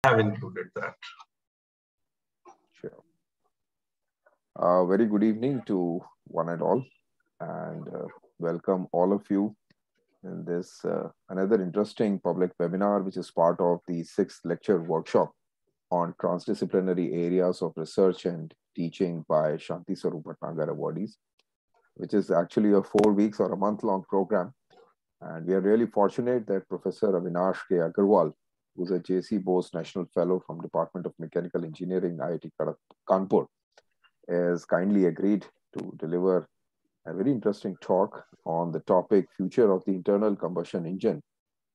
have included that. Sure. Very good evening to one and all, and welcome all of you in this another interesting public webinar, which is part of the 6th lecture workshop on transdisciplinary areas of research and teaching by Shanti Swarup Bhatnagar Awardees, which is actually a 4 weeks or a month-long program. And we are really fortunate that Professor Avinash Agarwal, who's a J.C. Bose National Fellow from Department of Mechanical Engineering, IIT Kanpur, has kindly agreed to deliver a very interesting talk on the topic Future of the Internal Combustion Engine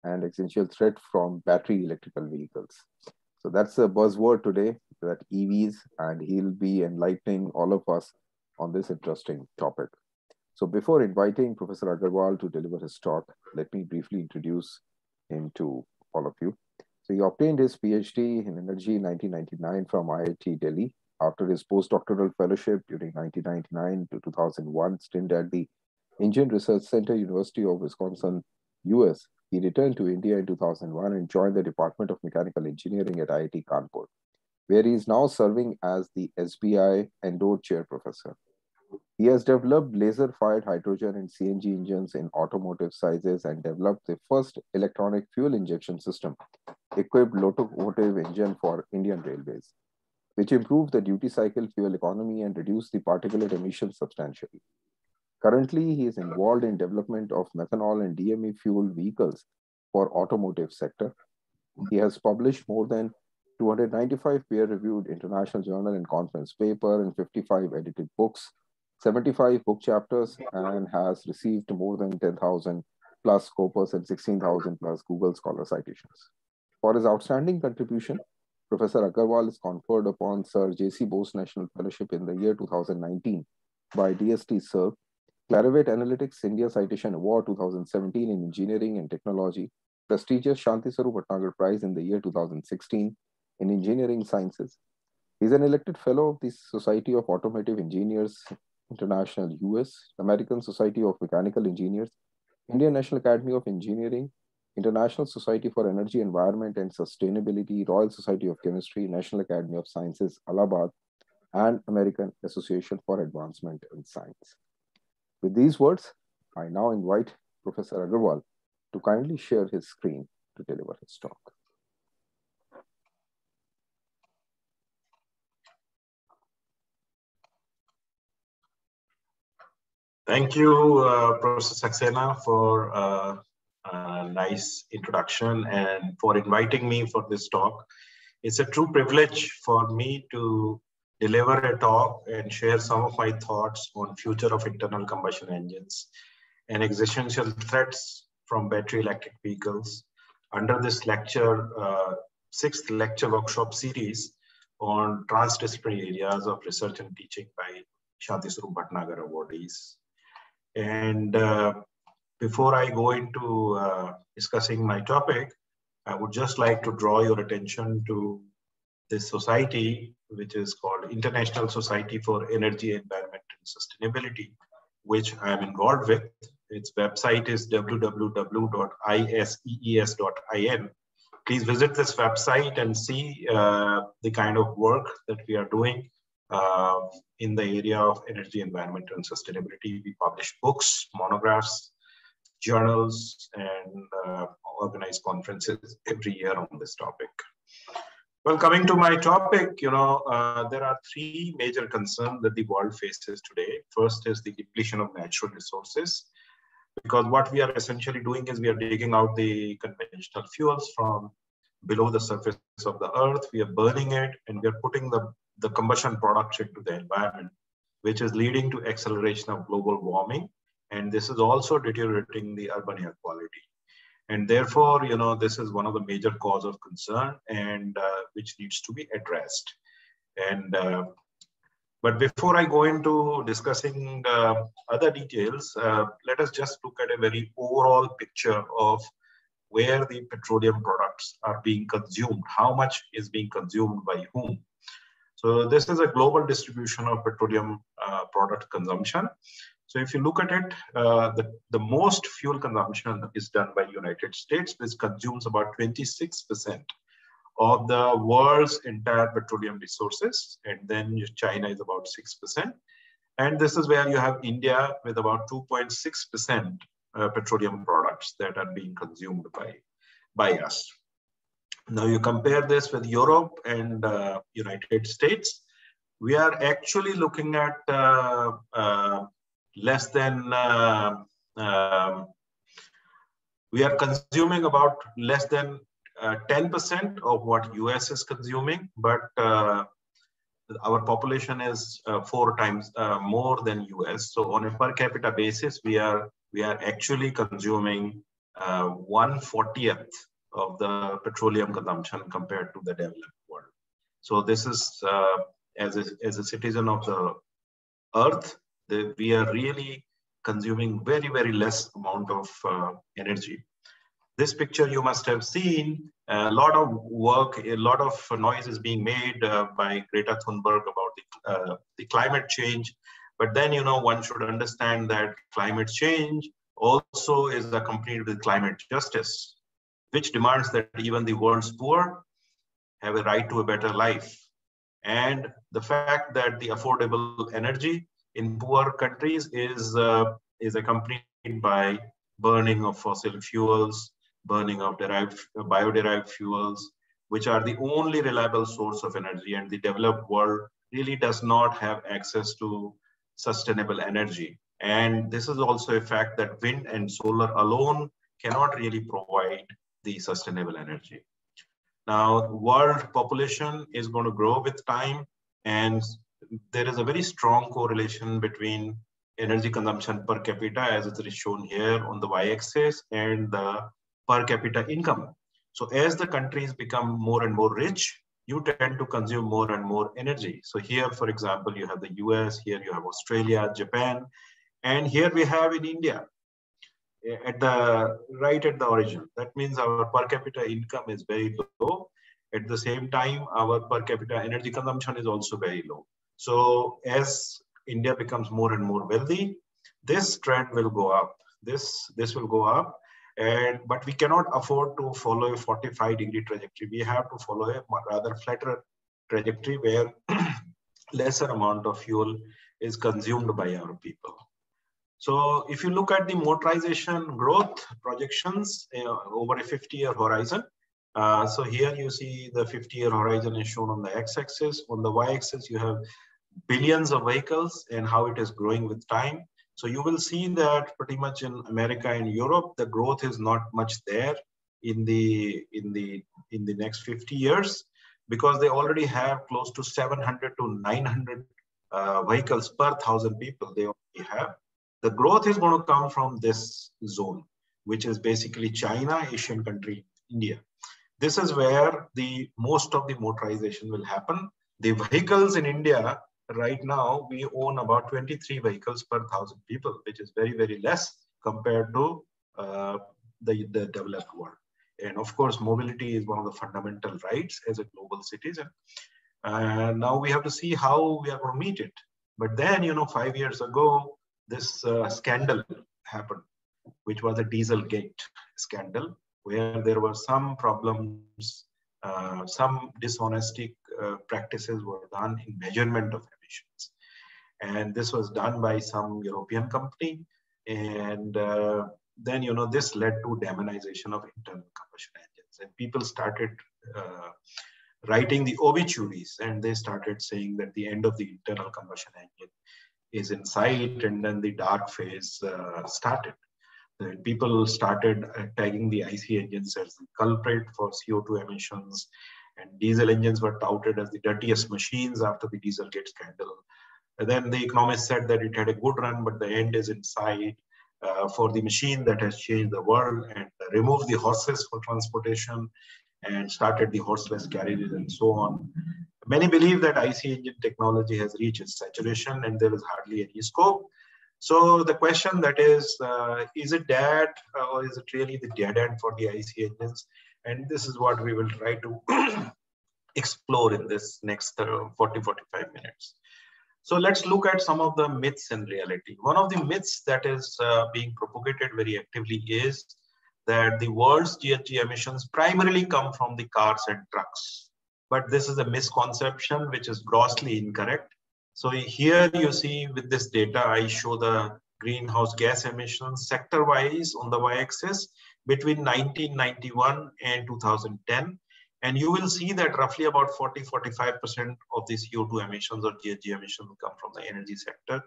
and Existential Threat from Battery Electrical Vehicles. So that's a buzzword today, that EVs, and he'll be enlightening all of us on this interesting topic. So before inviting Professor Agarwal to deliver his talk, let me briefly introduce him to all of you. So he obtained his Ph.D. in Energy in 1999 from IIT Delhi. After his Post-Doctoral Fellowship during 1999 to 2001 stint at the Engine Research Center, University of Wisconsin, US, he returned to India in 2001 and joined the Department of Mechanical Engineering at IIT Kanpur, where he is now serving as the SBI Endowed Chair Professor. He has developed laser-fired hydrogen and CNG engines in automotive sizes and developed the first electronic fuel injection system equipped locomotive engine for Indian Railways, which improved the duty cycle fuel economy and reduced the particulate emissions substantially. Currently, he is involved in development of methanol and DME fuel vehicles for automotive sector. He has published more than 295 peer-reviewed international journal and conference paper and 55 edited books, 75 book chapters, and has received more than 10,000 plus Scopus and 16,000 plus Google Scholar citations. For his outstanding contribution, Professor Agarwal is conferred upon Sir J.C. Bose National Fellowship in the year 2019 by DST Sir, Clarivate Analytics India Citation Award 2017 in Engineering and Technology, prestigious Shanti Swarup Bhatnagar Prize in the year 2016 in Engineering Sciences. He is an elected fellow of the Society of Automotive Engineers International US, American Society of Mechanical Engineers, Indian National Academy of Engineering, International Society for Energy, Environment and Sustainability, Royal Society of Chemistry, National Academy of Sciences Allahabad, and American Association for Advancement in Science. With these words, I now invite Professor Agarwal to kindly share his screen to deliver his talk. Thank you, Professor Saxena, for a nice introduction and for inviting me for this talk. It's a true privilege for me to deliver a talk and share some of my thoughts on future of internal combustion engines and existential threats from battery electric vehicles under this lecture, 6th lecture workshop series on transdisciplinary areas of research and teaching by Shanti Swarup Bhatnagar Awardees. And before I go into discussing my topic, I would just like to draw your attention to this society, which is called International Society for Energy, Environment and Sustainability, which I am involved with. Its website is www.isees.in. Please visit this website and see the kind of work that we are doing in the area of energy, environment, and sustainability. We publish books, monographs, journals, and organize conferences every year on this topic. Well, coming to my topic, there are 3 major concerns that the world faces today. First is the depletion of natural resources, because what we are essentially doing is we are digging out the conventional fuels from below the surface of the earth. We are burning it, and we are putting the combustion products into the environment, which is leading to acceleration of global warming. And this is also deteriorating the urban air quality. And therefore, this is one of the major cause of concern and which needs to be addressed. And but before I go into discussing other details, let us just look at a very overall picture of where the petroleum products are being consumed, how much is being consumed by whom. So this is a global distribution of petroleum product consumption. So if you look at it, the most fuel consumption is done by United States, which consumes about 26% of the world's entire petroleum resources. And then China is about 6%. And this is where you have India with about 2.6% petroleum products that are being consumed by us. Now you compare this with Europe and United States, we are actually looking at less than, we are consuming about less than 10% of what US is consuming, but our population is 4 times more than US. So on a per capita basis, we are actually consuming 1/40th of the petroleum consumption compared to the developed world. So this is, as a citizen of the earth, we are really consuming very, very less amount of energy. This picture you must have seen, a lot of work, a lot of noise is being made by Greta Thunberg about the climate change. But then, one should understand that climate change also is accompanied with climate justice, which demands that even the world's poor have a right to a better life. And the fact that the affordable energy in poor countries is accompanied by burning of fossil fuels, burning of bio-derived fuels, which are the only reliable source of energy. And the developed world really does not have access to sustainable energy. And this is also a fact that wind and solar alone cannot really provide the sustainable energy. Now, world population is going to grow with time, and there is a very strong correlation between energy consumption per capita, as it is shown here on the y-axis, and the per capita income. So as the countries become more and more rich, you tend to consume more and more energy. So here, for example, you have the US, here you have Australia, Japan, and here we have in India, right at the origin. That means our per capita income is very low. At the same time, our per capita energy consumption is also very low. So as India becomes more and more wealthy, this trend will go up. This will go up, but we cannot afford to follow a 45-degree trajectory. We have to follow a rather flatter trajectory where lesser amount of fuel is consumed by our people. So if you look at the motorization growth projections over a 50-year horizon, so here you see the 50-year horizon is shown on the x-axis. On the y-axis, you have billions of vehicles and how it is growing with time. So you will see that pretty much in America and Europe, the growth is not much there in the next 50 years, because they already have close to 700 to 900 vehicles per 1,000 people they already have. The growth is going to come from this zone, which is basically China, Asian country, India. This is where most of the motorization will happen. The vehicles in India right now, we own about 23 vehicles per 1,000 people, which is very, very less compared to the developed world. And of course, mobility is one of the fundamental rights as a global citizen. Now we have to see how we are going to meet it. But then, 5 years ago, this scandal happened, which was a Dieselgate scandal, where there were some problems, some dishonesty practices were done in measurement of emissions. And this was done by some European company. And then, this led to demonization of internal combustion engines. And people started writing the obituaries, and they started saying that the end of the internal combustion engine is in sight, and then the dark phase started. And people started tagging the IC engines as the culprit for CO2 emissions, and diesel engines were touted as the dirtiest machines after the Dieselgate scandal. And then the economists said that it had a good run, but the end is in sight for the machine that has changed the world, and removed the horses for transportation and started the horseless carriages and so on. Many believe that IC engine technology has reached its saturation and there is hardly any scope. So the question that is it dead, or is it really the dead end for the IC engines? And this is what we will try to explore in this next 40-45 minutes. So let's look at some of the myths and reality. One of the myths that is being propagated very actively is that the world's GHG emissions primarily come from the cars and trucks. But this is a misconception which is grossly incorrect. So here you see with this data, I show the greenhouse gas emissions sector-wise on the y-axis between 1991 and 2010. And you will see that roughly about 40–45% of the CO2 emissions or GHG emissions come from the energy sector.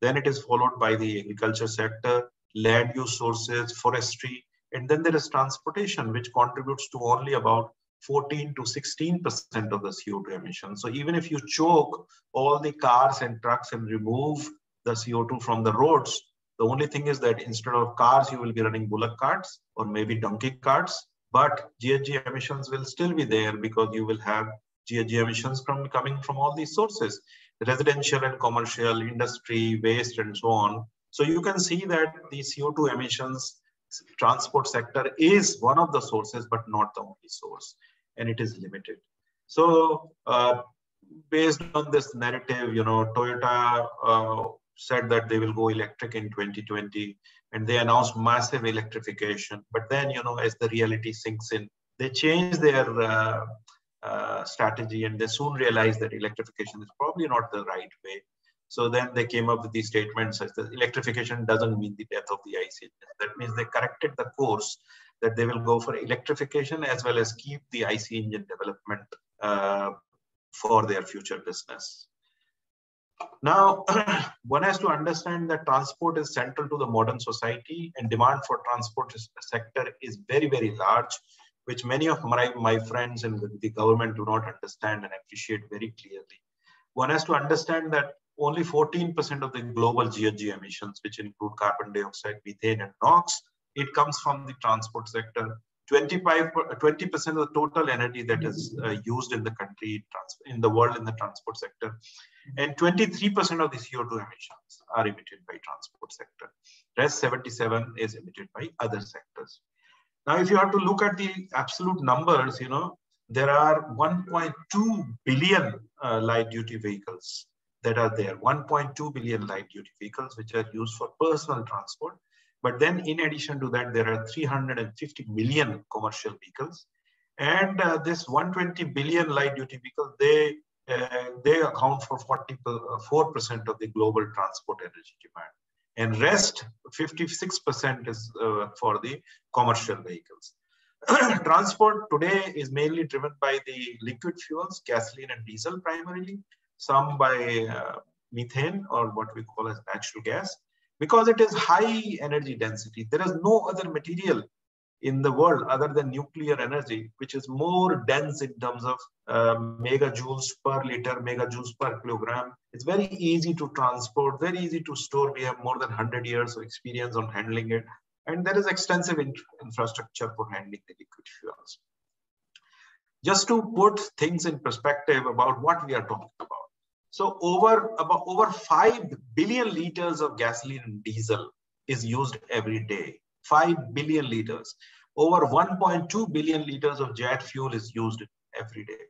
Then it is followed by the agriculture sector, land use sources, forestry, and then there is transportation, which contributes to only about 14 to 16% of the CO2 emissions. So even if you choke all the cars and trucks and remove the CO2 from the roads, the only thing is that instead of cars, you will be running bullock carts or maybe donkey carts, but GHG emissions will still be there because you will have GHG emissions coming from all these sources, residential and commercial, industry, waste, and so on. So you can see that the CO2 emissions, transport sector is one of the sources, but not the only source, and it is limited. So based on this narrative, Toyota said that they will go electric in 2020, and they announced massive electrification. But then, as the reality sinks in, they change their strategy, and they soon realized that electrification is probably not the right way. So then they came up with these statements as that electrification doesn't mean the death of the IC engine. That means they corrected the course, that they will go for electrification as well as keep the IC engine development for their future business. Now, one has to understand that transport is central to the modern society, and demand for transport sector is very, very large, which many of my friends in the government do not understand and appreciate very clearly. One has to understand that only 14% of the global GHG emissions, which include carbon dioxide, methane, and NOx, it comes from the transport sector. 20% of the total energy that is used in the country, in the world, in the transport sector, and 23% of the CO2 emissions are emitted by transport sector. Rest 77 is emitted by other sectors. Now, if you have to look at the absolute numbers, there are 1.2 billion light-duty vehicles that are there. 1.2 billion light-duty vehicles which are used for personal transport. But then in addition to that, there are 350 million commercial vehicles. And this 120 billion light-duty vehicles, they account for 44% of the global transport energy demand. And rest, 56% is for the commercial vehicles. Transport today is mainly driven by the liquid fuels, gasoline and diesel primarily, some by methane or what we call as natural gas. Because it is high energy density, there is no other material in the world other than nuclear energy, which is more dense in terms of megajoules per liter, megajoules per kilogram. It's very easy to transport, very easy to store. We have more than 100 years of experience on handling it. And there is extensive infrastructure for handling the liquid fuels. Just to put things in perspective about what we are talking about. So over 5 billion liters of gasoline and diesel is used every day. 5 billion liters. Over 1.2 billion liters of jet fuel is used every day.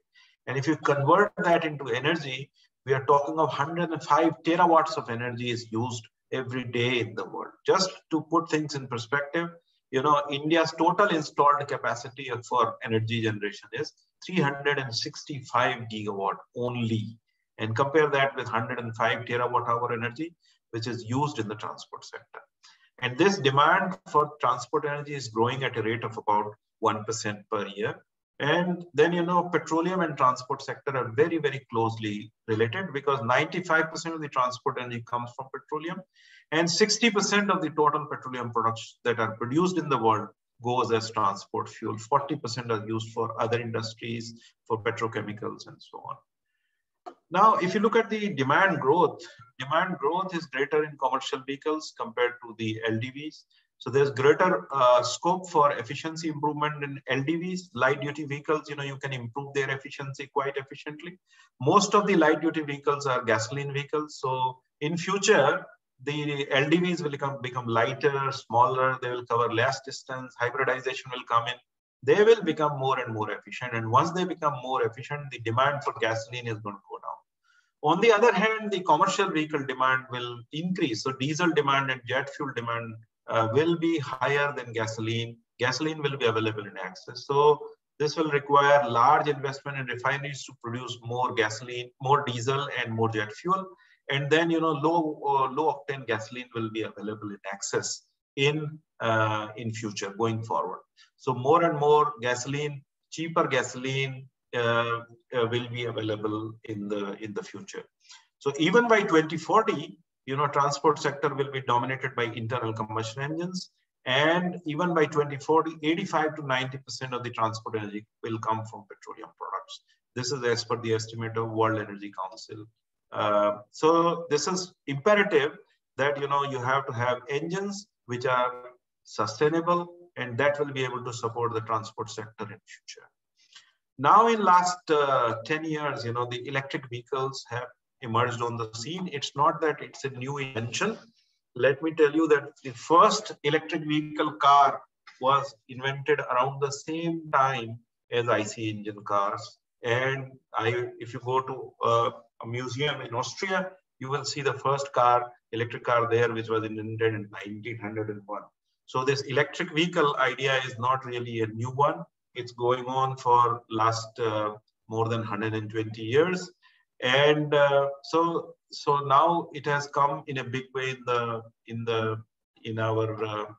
And if you convert that into energy, we are talking of 105 terawatts of energy is used every day in the world. Just to put things in perspective, India's total installed capacity for energy generation is 365 gigawatt only. And compare that with 105 terawatt hour energy, which is used in the transport sector. And this demand for transport energy is growing at a rate of about 1% per year. And then, petroleum and transport sector are very, very closely related because 95% of the transport energy comes from petroleum and 60% of the total petroleum products that are produced in the world goes as transport fuel. 40% are used for other industries, for petrochemicals and so on. Now, if you look at the demand growth is greater in commercial vehicles compared to the LDVs. So there's greater scope for efficiency improvement in LDVs, light-duty vehicles. You can improve their efficiency quite efficiently. Most of the light-duty vehicles are gasoline vehicles. So in future, the LDVs will become lighter, smaller. They will cover less distance. Hybridization will come in. They will become more and more efficient. And once they become more efficient, the demand for gasoline is going to go down. On the other hand, the commercial vehicle demand will increase. So diesel demand and jet fuel demand will be higher than gasoline. gasoline will be available in excess. So this will require large investment in refineries to produce more gasoline, more diesel, and more jet fuel. And then, low octane gasoline will be available in excess in future going forward. So more and more gasoline, cheaper gasoline will be available in the future. So even by 2040, transport sector will be dominated by internal combustion engines. And even by 2040, 85 to 90% of the transport energy will come from petroleum products. This is as per the estimate of World Energy Council. So this is imperative that, you have to have engines which are sustainable, and that will be able to support the transport sector in future. Now, in last 10 years, the electric vehicles have emerged on the scene. It's not that it's a new invention. Let me tell you that the first electric vehicle car was invented around the same time as IC engine cars. And if you go to a museum in Austria, you will see the first electric car there, which was invented in 1901. So this electric vehicle idea is not really a new one. It's going on for last more than 120 years. And so now it has come in a big way in our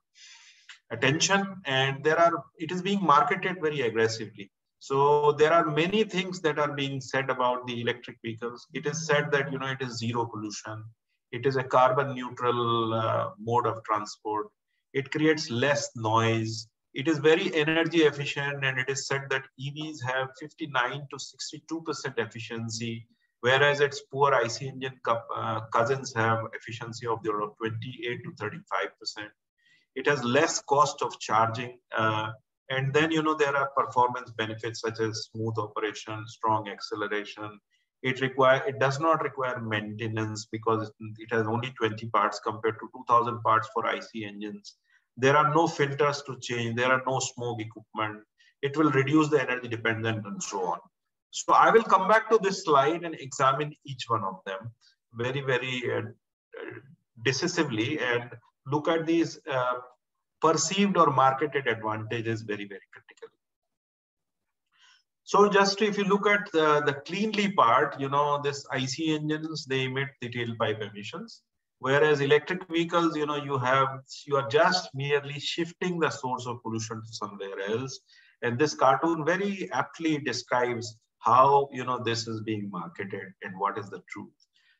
attention, and it is being marketed very aggressively. So there are many things that are being said about the electric vehicles. It is said that it is zero pollution. It is a carbon neutral mode of transport. It creates less noise. It is very energy efficient, and it is said that EVs have 59 to 62% efficiency, whereas its poor IC engine cousins have efficiency of the order of 28 to 35%. It has less cost of charging. And then, there are performance benefits such as smooth operation, strong acceleration. It does not require maintenance because it has only 20 parts compared to 2000 parts for IC engines. There are no filters to change. There are no smoke equipment. It will reduce the energy dependence and so on. So I will come back to this slide and examine each one of them very, very decisively and look at these perceived or marketed advantages very, very critically. So just if you look at the cleanly part, this IC engines, they emit the tailpipe emissions. Whereas electric vehicles, you are just merely shifting the source of pollution to somewhere else. And this cartoon very aptly describes how, this is being marketed and what is the truth.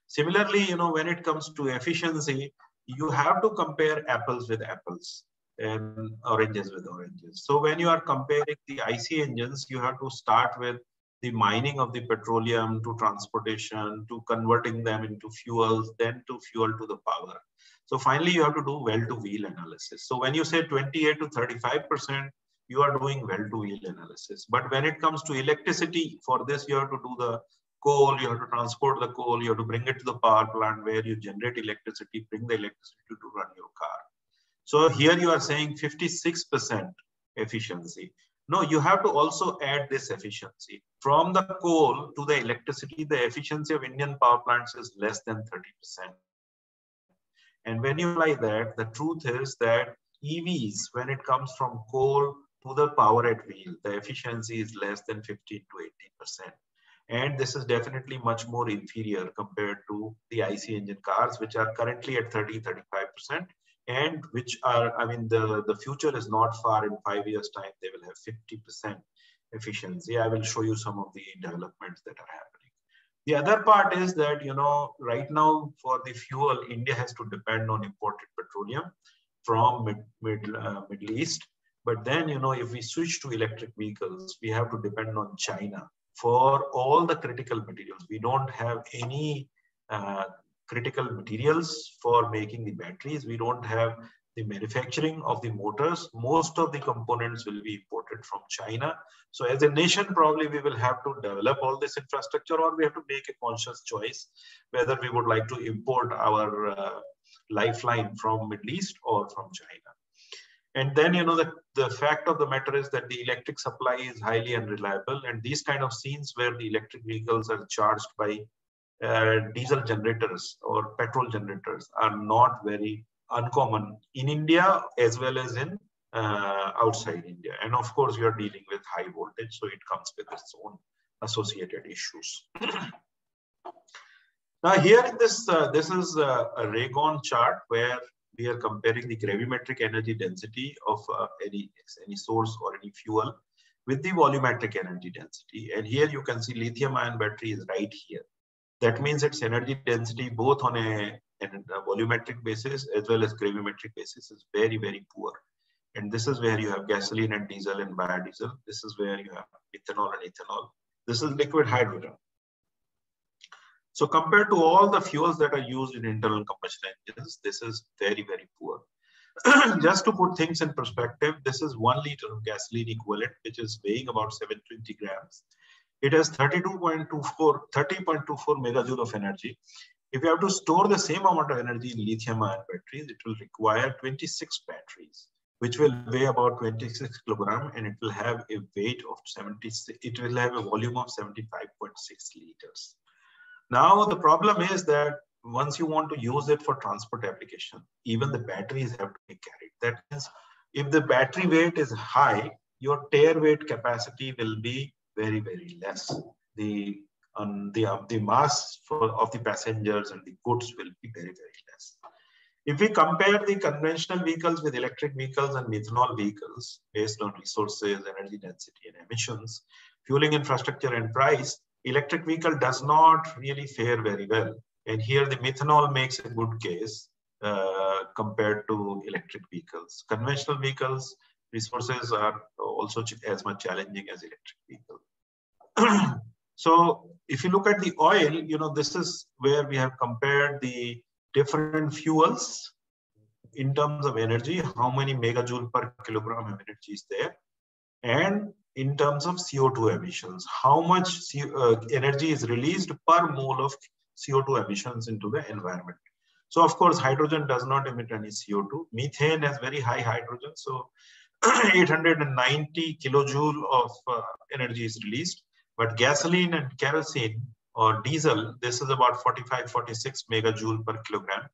Similarly, when it comes to efficiency, you have to compare apples with apples and oranges with oranges. So when you are comparing the IC engines, you have to start with the mining of the petroleum to transportation, to converting them into fuels, then to fuel to the power. So finally, you have to do well-to-wheel analysis. So when you say 28 to 35%, you are doing well-to-wheel analysis. But when it comes to electricity, for this, you have to do the coal, you have to transport the coal, you have to bring it to the power plant where you generate electricity, bring the electricity to run your car. So here you are saying 56% efficiency. No, you have to also add this efficiency. From the coal to the electricity, the efficiency of Indian power plants is less than 30%. And when you apply that, the truth is that EVs, when it comes from coal to the power at wheel, the efficiency is less than 15 to 18%. And this is definitely much more inferior compared to the IC engine cars, which are currently at 30-35%. And which are, the future is not far. In 5 years' time, they will have 50% efficiency. I will show you some of the developments that are happening. The other part is that, right now for the fuel, India has to depend on imported petroleum from Middle East. But then, if we switch to electric vehicles, we have to depend on China for all the critical materials. We don't have any critical materials for making the batteries. We don't have the manufacturing of the motors. Most of the components will be imported from China. So as a nation, probably we will have to develop all this infrastructure, or we have to make a conscious choice whether we would like to import our lifeline from Middle East or from China. And then, the fact of the matter is that the electric supply is highly unreliable. And these kind of scenes where the electric vehicles are charged by diesel generators or petrol generators are not very uncommon in India as well as in outside India. And of course, you are dealing with high voltage, so it comes with its own associated issues. Now here in this, this is a Raygon chart where we are comparing the gravimetric energy density of any source or any fuel with the volumetric energy density. And here you can see lithium ion battery is right here. That means its energy density both on a volumetric basis as well as gravimetric basis is very, very poor. And this is where you have gasoline and diesel and biodiesel. This is where you have methanol and ethanol. This is liquid hydrogen. So compared to all the fuels that are used in internal combustion engines, this is very, very poor. Just to put things in perspective, this is 1 liter of gasoline equivalent, which is weighing about 720 grams. It has 30.24 megajoule of energy. If you have to store the same amount of energy in lithium-ion batteries, it will require 26 batteries, which will weigh about 26 kilograms, and it will have a weight of 76. It will have a volume of 75.6 liters. Now, the problem is that once you want to use it for transport application, even the batteries have to be carried. That means if the battery weight is high, your tare weight capacity will be very, very less. The mass of the passengers and the goods will be very, very less. If we compare the conventional vehicles with electric vehicles and methanol vehicles based on resources, energy density, and emissions, fueling infrastructure and price, electric vehicle does not really fare very well. And here the methanol makes a good case compared to electric vehicles. Conventional vehicles, resources are also as much challenging as electric vehicles. So if you look at the oil, you know, this is where we have compared the different fuels in terms of energy, how many megajoule per kilogram of energy is there, and in terms of CO2 emissions, how much energy is released per mole of CO2 emissions into the environment. So of course, hydrogen does not emit any CO2. Methane has very high hydrogen, so 890 kilojoule of energy is released. But gasoline and kerosene or diesel, this is about 45-46 megajoule per kilogram,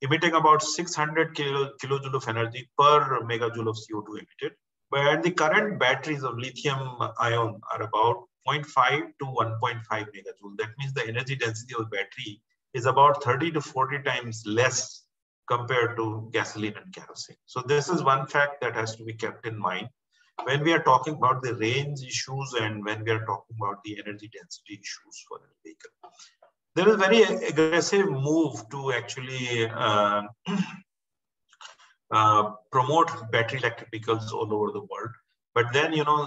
emitting about 600 kilojoule of energy per megajoule of CO2 emitted. But the current batteries of lithium ion are about 0.5 to 1.5 megajoule. That means the energy density of the battery is about 30 to 40 times less compared to gasoline and kerosene. So this is one fact that has to be kept in mind when we are talking about the range issues and when we are talking about the energy density issues for a vehicle. There is a very aggressive move to actually promote battery electric vehicles all over the world. But then, you know,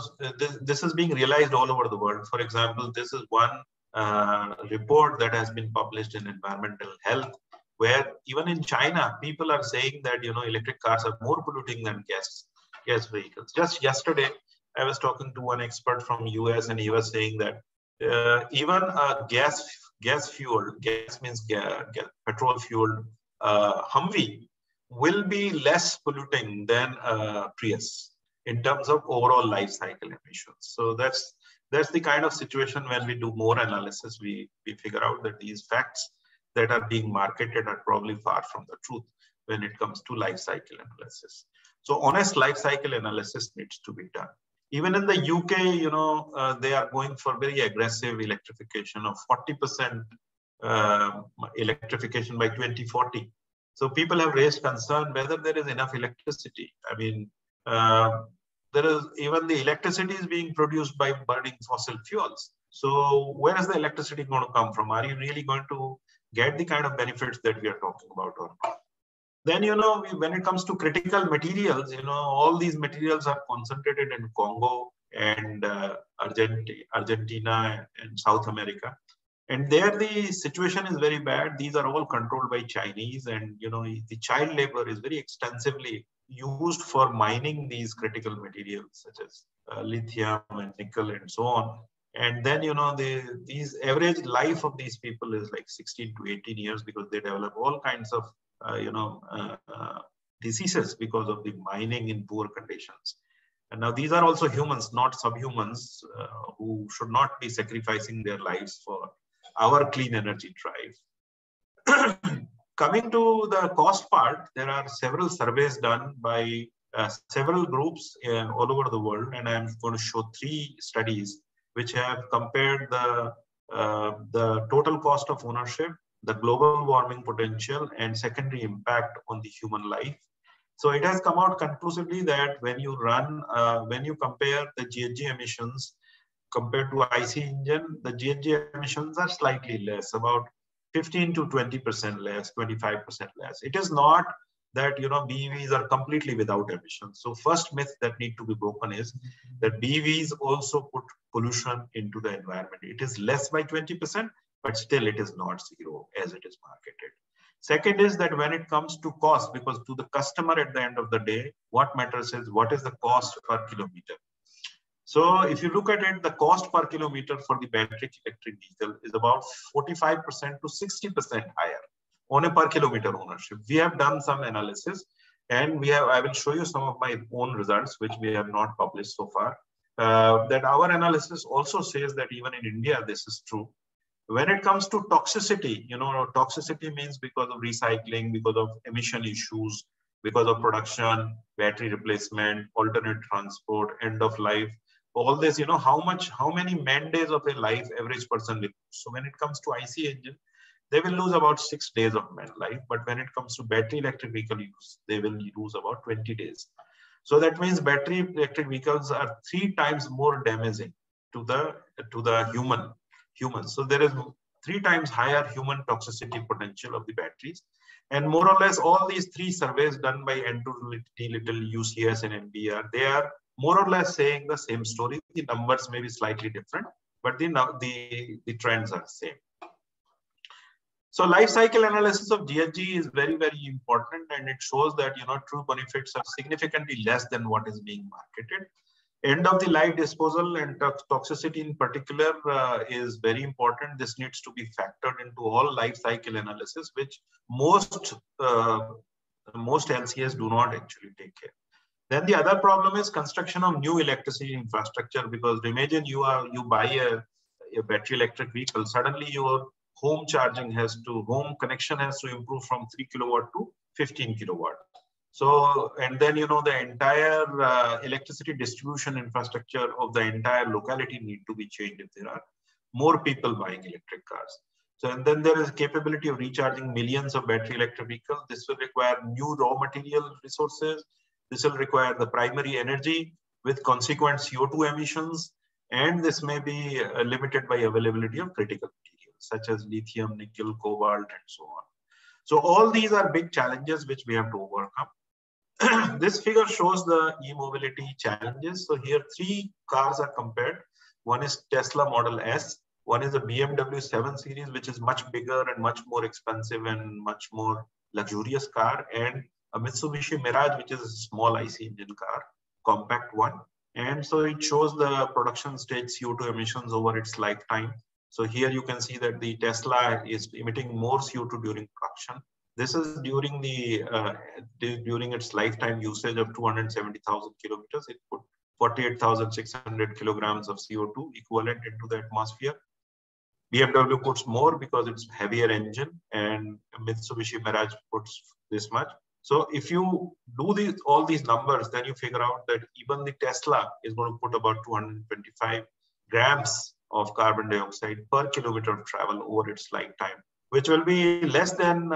this is being realized all over the world. For example, this is one report that has been published in Environmental Health, where even in China, people are saying that, you know, electric cars are more polluting than gas vehicles. Just yesterday, I was talking to one expert from US, and he was saying that even a gas means petrol fueled Humvee will be less polluting than Prius in terms of overall life cycle emissions. So that's the kind of situation when we do more analysis, we figure out that these facts that are being marketed are probably far from the truth when it comes to life cycle analysis. So honest life cycle analysis needs to be done. Even in the UK, you know, they are going for very aggressive electrification of 40% electrification by 2040. So people have raised concern whether there is enough electricity. I mean, there is even the electricity is being produced by burning fossil fuels. So where is the electricity going to come from? Are you really going to get the kind of benefits that we are talking about or not? Then, you know, when it comes to critical materials, you know, all these materials are concentrated in Congo and Argentina and South America. And there the situation is very bad. These are all controlled by Chinese, and, you know, the child labor is very extensively used for mining these critical materials such as lithium and nickel and so on. And then, you know, these average life of these people is like 16 to 18 years because they develop all kinds of diseases because of the mining in poor conditions. And now these are also humans, not subhumans, who should not be sacrificing their lives for our clean energy drive. Coming to the cost part, there are several surveys done by several groups all over the world, and I'm going to show 3 studies which have compared the total cost of ownership, the global warming potential, and secondary impact on the human life. So it has come out conclusively that when you compare the GHG emissions compared to IC engine, the GHG emissions are slightly less, about 15 to 20% less, 25% less. It is not that BEVs are completely without emissions. So first myth that need to be broken is that BEVs also put pollution into the environment. It is less by 20%, but still it is not zero as it is marketed. Second is that when it comes to cost, because to the customer at the end of the day, what matters is what is the cost per kilometer. So if you look at it, the cost per kilometer for the battery electric vehicle is about 45% to 60% higher on a per kilometer ownership. We have done some analysis, and I will show you some of my own results, which we have not published so far. That our analysis also says that even in India, this is true. When it comes to toxicity, toxicity means because of recycling, because of emission issues, because of production, battery replacement, alternate transport, end of life, all this, how many man days of a life average person will lose. So when it comes to IC engine, they will lose about 6 days of man life. But when it comes to battery electric vehicle use, they will lose about 20 days. So that means battery electric vehicles are 3 times more damaging to the humans. So there is 3 times higher human toxicity potential of the batteries. And more or less all these 3 surveys done by N2 Little, UCS and NBR, they are more or less saying the same story. The numbers may be slightly different, but the trends are same. So life cycle analysis of GHG is very, very important, and it shows that true benefits are significantly less than what is being marketed. End of the life disposal and toxicity in particular is very important. This needs to be factored into all life cycle analysis, which most LCS do not actually take care. Then the other problem is construction of new electricity infrastructure, because imagine you buy a battery electric vehicle, suddenly your home connection has to improve from 3 kilowatt to 15 kilowatt. So, and then, the entire electricity distribution infrastructure of the entire locality need to be changed if there are more people buying electric cars. So, and then there is capability of recharging millions of battery electric vehicles. This will require new raw material resources. This will require the primary energy with consequent CO2 emissions. And this may be limited by availability of critical materials such as lithium, nickel, cobalt, and so on. So all these are big challenges which we have to overcome. This figure shows the e-mobility challenges. So here 3 cars are compared. One is Tesla Model S. One is a BMW 7 Series, which is much bigger and much more expensive and much more luxurious car. And a Mitsubishi Mirage, which is a small IC engine car, compact one. And so it shows the production stage CO2 emissions over its lifetime. So here you can see that the Tesla is emitting more CO2 during production. This is during during its lifetime usage of 270,000 kilometers. It put 48,600 kilograms of CO2 equivalent into the atmosphere. BMW puts more because it's heavier engine, and Mitsubishi Mirage puts this much. So if you do all these numbers, then you figure out that even the Tesla is going to put about 225 grams of carbon dioxide per kilometer of travel over its lifetime, which will be less than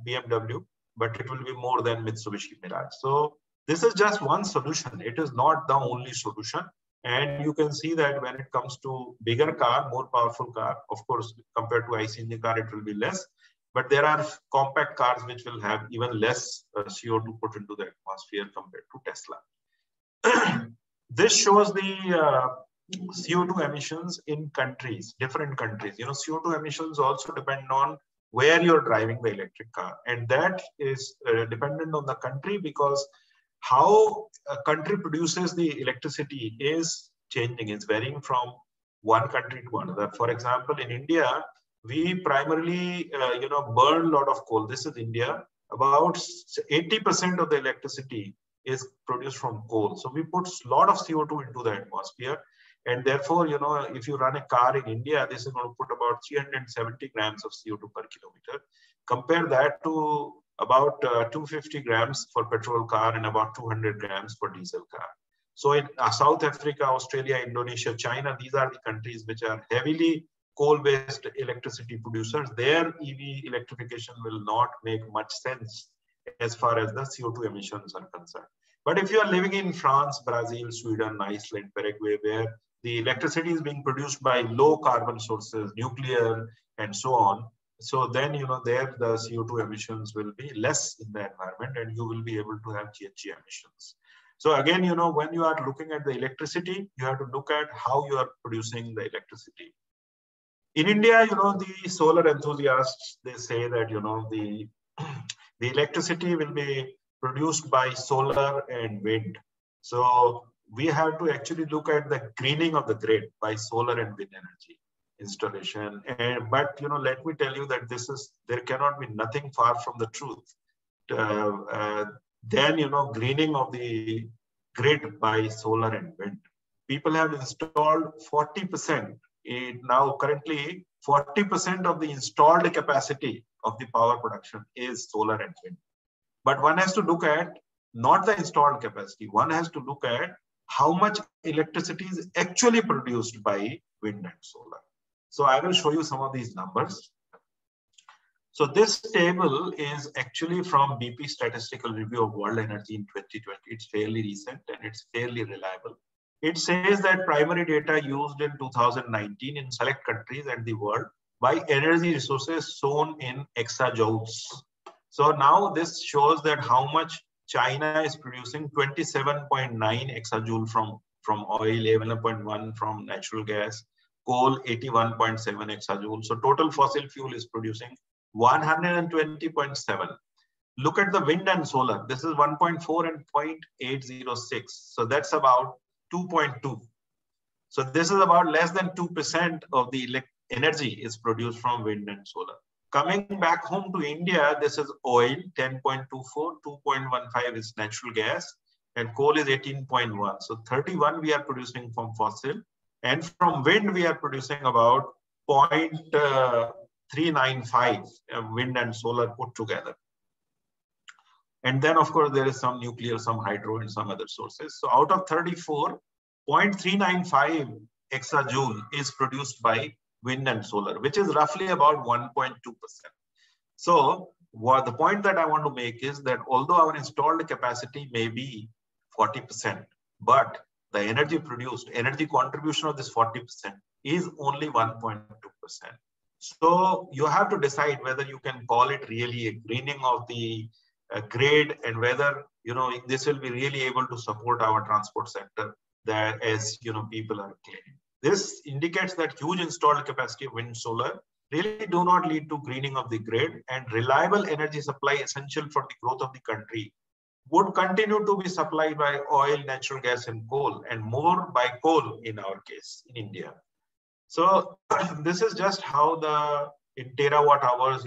BMW, but it will be more than Mitsubishi Mirage. So this is just one solution. It is not the only solution. And you can see that when it comes to bigger car, more powerful car, of course, compared to IC engine car, it will be less. But there are compact cars which will have even less CO2 put into the atmosphere compared to Tesla. This shows the CO2 emissions in countries, different countries. CO2 emissions also depend on where you're driving the electric car. And that is dependent on the country, because how a country produces the electricity is changing. It's varying from one country to another. For example, in India, we primarily, burn a lot of coal. This is India. About 80% of the electricity is produced from coal. So we put a lot of CO2 into the atmosphere. And therefore, if you run a car in India, this is going to put about 370 grams of CO2 per kilometer. Compare that to about 250 grams for petrol car and about 200 grams for diesel car. So in South Africa, Australia, Indonesia, China, these are the countries which are heavily coal-based electricity producers. Their EV electrification will not make much sense as far as the CO2 emissions are concerned. But if you are living in France, Brazil, Sweden, Iceland, Paraguay, where the electricity is being produced by low carbon sources, nuclear, and so on, so then, there the CO2 emissions will be less in the environment and you will be able to have GHG emissions. So again, when you are looking at the electricity, you have to look at how you are producing the electricity. In India, the solar enthusiasts, they say that, the electricity will be produced by solar and wind. So we have to actually look at the greening of the grid by solar and wind energy installation. But let me tell you that there cannot be nothing far from the truth. Then greening of the grid by solar and wind. People have installed 40%. Now currently 40% of the installed capacity of the power production is solar and wind. But one has to look at not the installed capacity. One has to look at how much electricity is actually produced by wind and solar. So I will show you some of these numbers. So this table is actually from BP Statistical Review of World Energy in 2020. It's fairly recent and it's fairly reliable. It says that primary data used in 2019 in select countries and the world by energy resources shown in exajoules. So now this shows that how much China is producing: 27.9 exajoule from oil, 11.1 from natural gas, coal 81.7 exajoule. So total fossil fuel is producing 120.7. Look at the wind and solar. This is 1.4 and 0.806. So that's about 2.2. So this is about less than 2% of the energy is produced from wind and solar. Coming back home to India, this is oil 10.24, 2.15 is natural gas, and coal is 18.1. So 31 we are producing from fossil, and from wind we are producing about 0.395 wind and solar put together. And then of course there is some nuclear, some hydro, and some other sources. So out of 34, 0.395 exajoule is produced by wind and solar, which is roughly about 1.2%. So the point that I want to make is that although our installed capacity may be 40%, but the energy produced, energy contribution of this 40% is only 1.2%. So you have to decide whether you can call it really a greening of the grid, and whether this will be really able to support our transport sector, that as people are claiming. This indicates that huge installed capacity of wind solar really do not lead to greening of the grid, and reliable energy supply essential for the growth of the country would continue to be supplied by oil, natural gas, and coal, and more by coal in our case in India. So this is just how in terawatt hours,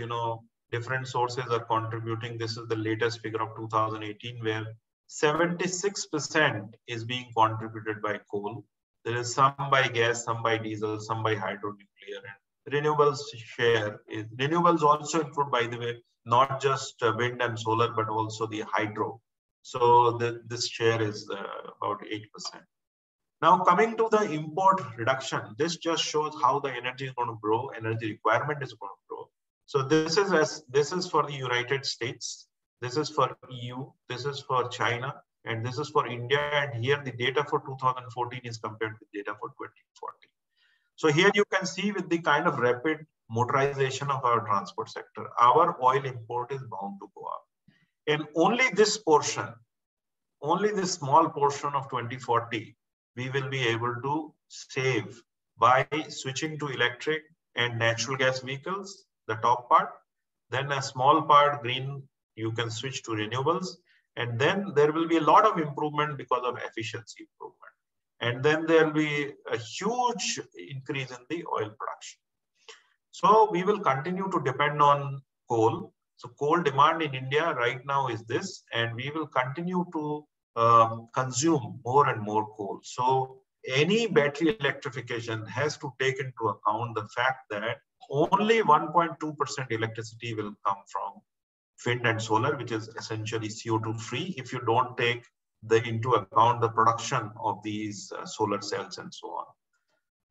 different sources are contributing. This is the latest figure of 2018, where 76% is being contributed by coal. There is some by gas, some by diesel, some by hydro, nuclear, and renewables share. Renewables also include, by the way, not just wind and solar, but also the hydro. So this share is about 8%. Now coming to the import reduction, this just shows how the energy is going to grow, energy requirement is going to grow. So this is for the United States, this is for EU, this is for China, and this is for India. And here the data for 2014 is compared with data for 2040. So here you can see with the kind of rapid motorization of our transport sector, our oil import is bound to go up. And only this portion, only this small portion of 2040, we will be able to save by switching to electric and natural gas vehicles, the top part. Then a small part green, you can switch to renewables. And then there will be a lot of improvement because of efficiency improvement. And then there will be a huge increase in the oil production. So we will continue to depend on coal. So coal demand in India right now is this, and we will continue to consume more and more coal. So any battery electrification has to take into account the fact that only 1.2% electricity will come from wind and solar, which is essentially CO2 free if you don't take into account the production of these solar cells and so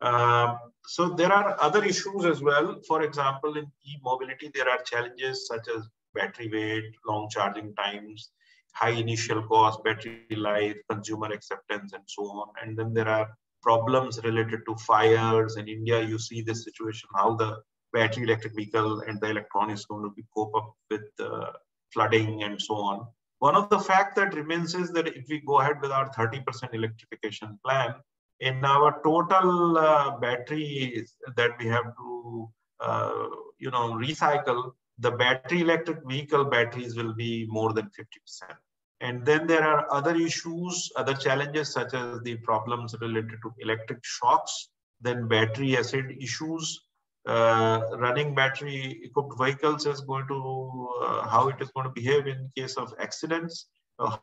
on. So there are other issues as well. For example, in e-mobility, there are challenges such as battery weight, long charging times, high initial cost, battery life, consumer acceptance, and so on. And then there are problems related to fires. In India, you see this situation, how the battery electric vehicle and the electronics is going to cope up with flooding and so on. One of the facts that remains is that if we go ahead with our 30% electrification plan, in our total batteries that we have to recycle, the battery electric vehicle batteries will be more than 50%. And then there are other issues, other challenges such as the problems related to electric shocks, then battery acid issues. Running battery equipped vehicles is going to how it is going to behave in case of accidents,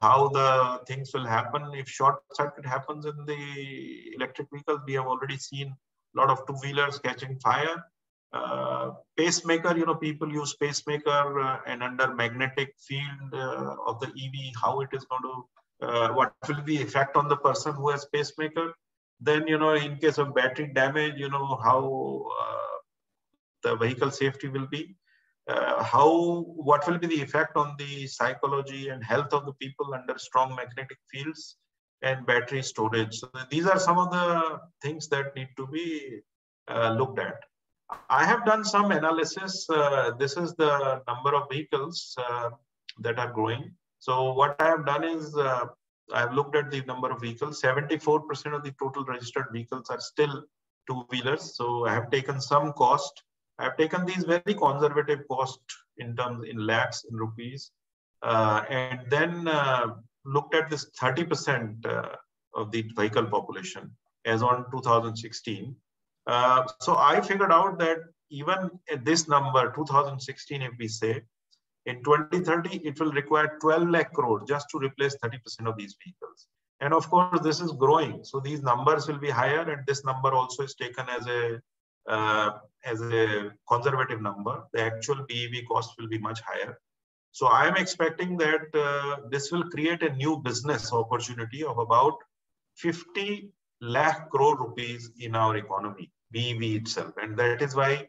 how the things will happen if short circuit happens in the electric vehicles. We have already seen a lot of two-wheelers catching fire. Pacemaker, people use pacemaker and under magnetic field of the EV, how it is going to, what will be the effect on the person who has pacemaker. Then, in case of battery damage, how the vehicle safety will be, what will be the effect on the psychology and health of the people under strong magnetic fields, and battery storage. So these are some of the things that need to be looked at. I have done some analysis. This is the number of vehicles that are growing. So what I have done is I have looked at the number of vehicles. 74% of the total registered vehicles are still two-wheelers. So I have taken some cost. I have taken these very conservative cost in lakhs, in rupees, and then looked at this 30% of the vehicle population as on 2016. So I figured out that even at this number, 2016, if we say, in 2030, it will require 12 lakh crore just to replace 30% of these vehicles. And of course, this is growing. So these numbers will be higher, and this number also is taken as a conservative number. The actual BEV cost will be much higher. So I am expecting that this will create a new business opportunity of about 50 lakh crore rupees in our economy, BEV itself. And that is why,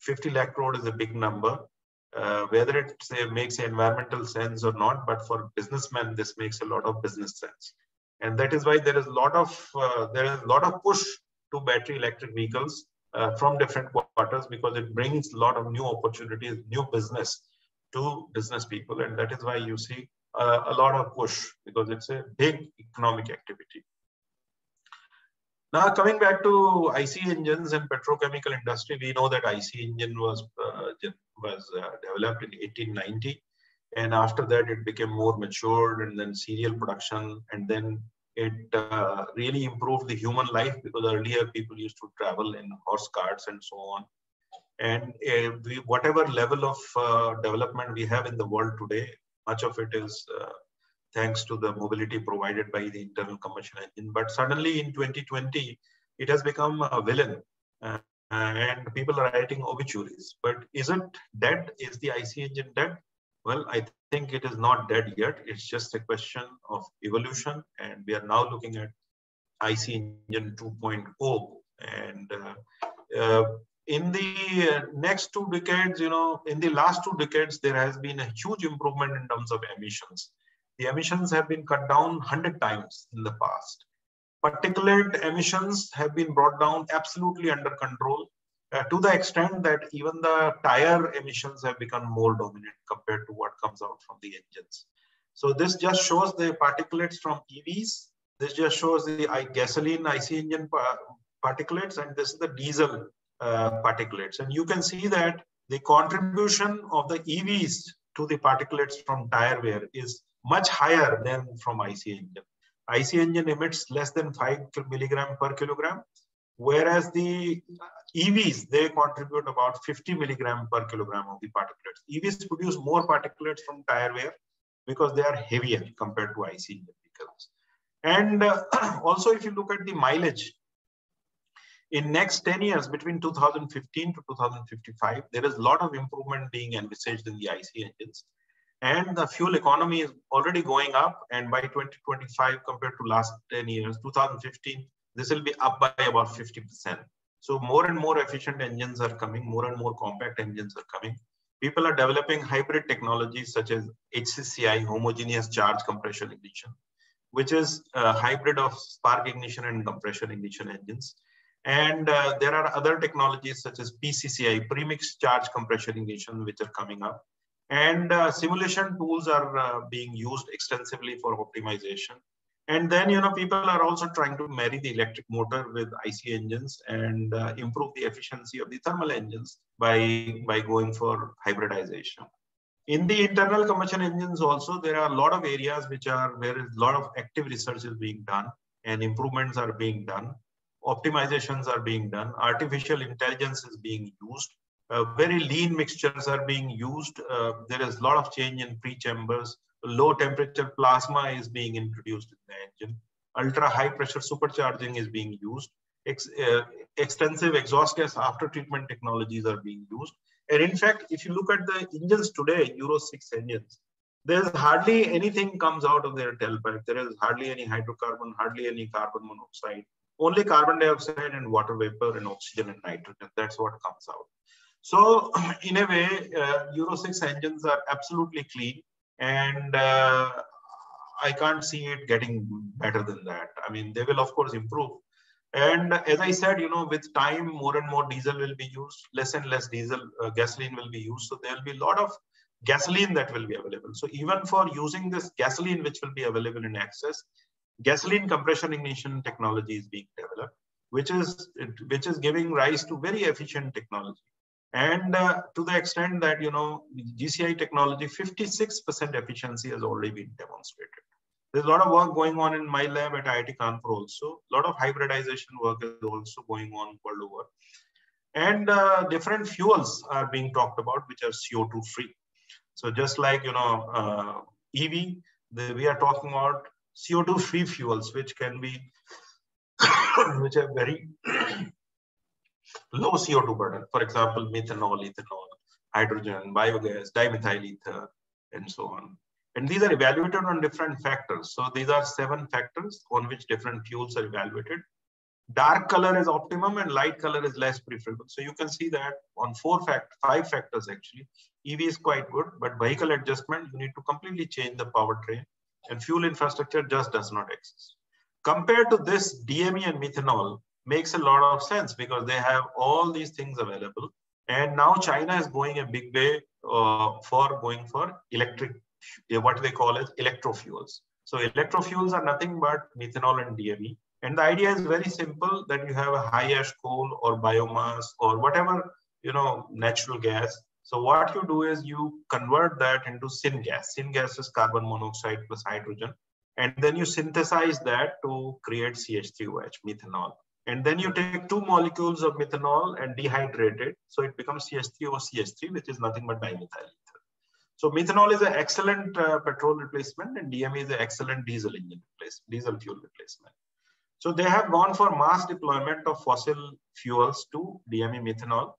50 lakh crore is a big number, whether it makes environmental sense or not, but for businessmen, this makes a lot of business sense. And that is why there is a lot of push to battery electric vehicles from different quarters, because it brings a lot of new opportunities, new business to business people. And that is why you see a lot of push, because it's a big economic activity. Now, coming back to IC engines and petrochemical industry, we know that IC engine was developed in 1890. And after that, it became more matured, and then serial production, and then it really improved the human life, because earlier people used to travel in horse carts and so on. And whatever level of development we have in the world today, much of it is thanks to the mobility provided by the internal combustion engine. But suddenly in 2020, it has become a villain, and people are writing obituaries. But is it dead? Is the IC engine dead? Well, I think it is not dead yet. It's just a question of evolution. And we are now looking at IC engine 2.0. And in the next 2 decades, in the last 2 decades, there has been a huge improvement in terms of emissions. The emissions have been cut down 100 times in the past. Particulate emissions have been brought down absolutely under control, to the extent that even the tire emissions have become more dominant compared to what comes out from the engines. So this just shows the particulates from EVs. This just shows the gasoline IC engine particulates, and this is the diesel particulates. And you can see that the contribution of the EVs to the particulates from tire wear is much higher than from IC engine. IC engine emits less than 5 milligram per kilogram, whereas the EVs, they contribute about 50 milligram per kilogram of the particulates. EVs produce more particulates from tire wear because they are heavier compared to IC engine vehicles. And also, if you look at the mileage, In next 10 years, between 2015 to 2055, there is a lot of improvement being envisaged in the IC engines. And the fuel economy is already going up. And by 2025, compared to last 10 years, 2015, this will be up by about 50%. So more and more efficient engines are coming, more and more compact engines are coming. People are developing hybrid technologies such as HCCI, homogeneous charge compression ignition, which is a hybrid of spark ignition and compression ignition engines. And there are other technologies such as PCCI, premixed charge compression ignition, which are coming up. And simulation tools are being used extensively for optimization. And then, people are also trying to marry the electric motor with IC engines and improve the efficiency of the thermal engines by going for hybridization. In the internal combustion engines also, there are a lot of areas where a lot of active research is being done and improvements are being done. Optimizations are being done. Artificial intelligence is being used. Very lean mixtures are being used. There is a lot of change in pre-chambers. Low temperature plasma is being introduced in the engine. Ultra high pressure supercharging is being used. Extensive exhaust gas after treatment technologies are being used. And in fact, if you look at the engines today, Euro 6 engines, there's hardly anything comes out of their tailpipe. There is hardly any hydrocarbon, hardly any carbon monoxide, only carbon dioxide and water vapor and oxygen and nitrogen. That's what comes out. So in a way, Euro 6 engines are absolutely clean, and I can't see it getting better than that. I mean, they will of course improve. And as I said, with time, more and more diesel will be used, less and less gasoline will be used. So there will be a lot of gasoline that will be available. So even for using this gasoline, which will be available in excess, gasoline compression ignition technology is being developed, which is giving rise to very efficient technology. And to the extent that, GCI technology, 56% efficiency has already been demonstrated. There's a lot of work going on in my lab at IIT Kanpur also. A lot of hybridization work is also going on world over. And different fuels are being talked about, which are CO2 free. So just like, EV, we are talking about CO2 free fuels, which can be, which are very low CO2 burden. For example, methanol, ethanol, hydrogen, biogas, dimethyl ether, and so on. And these are evaluated on different factors. So these are 7 factors on which different fuels are evaluated. Dark color is optimum and light color is less preferable. So you can see that on 5 factors actually, EV is quite good, but vehicle adjustment, you need to completely change the powertrain, and fuel infrastructure just does not exist. Compared to this, DME and methanol makes a lot of sense because they have all these things available. And now China is going a big way for going for electric, what they call as electro fuels. So electro fuels are nothing but methanol and DME. And the idea is very simple, that you have a high ash coal or biomass or whatever, natural gas. So what you do is you convert that into syngas. Syngas is carbon monoxide plus hydrogen. And then you synthesize that to create CH3OH, methanol. And then you take 2 molecules of methanol and dehydrate it. So it becomes CH3OCH3, which is nothing but dimethyl ether. So methanol is an excellent petrol replacement, and DME is an excellent diesel fuel replacement. So they have gone for mass deployment of fossil fuels to DME methanol.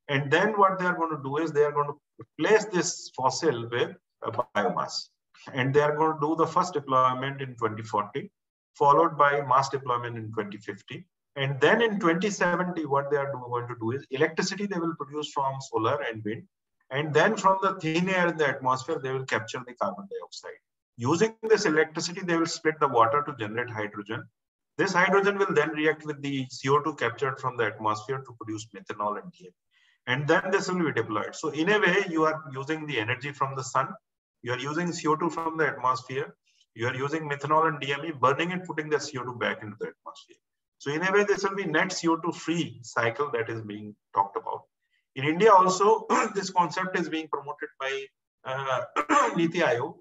And then what they are going to do is they are going to replace this fossil with a biomass. And they are going to do the first deployment in 2040, followed by mass deployment in 2050. And then in 2070, what they are going to do is electricity they will produce from solar and wind. And then from the thin air in the atmosphere, they will capture the carbon dioxide. Using this electricity, they will split the water to generate hydrogen. This hydrogen will then react with the CO2 captured from the atmosphere to produce methanol and DME. And then this will be deployed. So in a way, you are using the energy from the sun. You are using CO2 from the atmosphere. You are using methanol and DME, burning it, putting the CO2 back into the atmosphere. So in a way, this will be net CO2 free cycle that is being talked about. In India also, this concept is being promoted by Niti Aayog.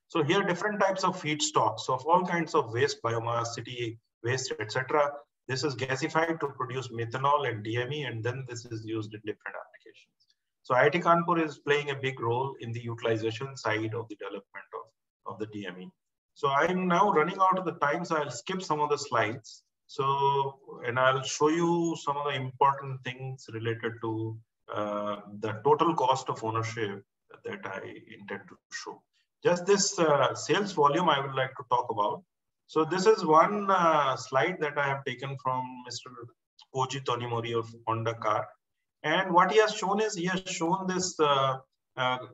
So here, different types of feedstocks of all kinds of waste, biomass, city waste, etc. This is gasified to produce methanol and DME, and then this is used in different applications. So IIT Kanpur is playing a big role in the utilization side of the development of the DME. So I'm now running out of the time, so I'll skip some of the slides. So, and I'll show you some of the important things related to the total cost of ownership that I intend to show. Just this sales volume I would like to talk about. So this is one slide that I have taken from Mr. Koji Tonimori of Honda Car. And what he has shown is, he has shown this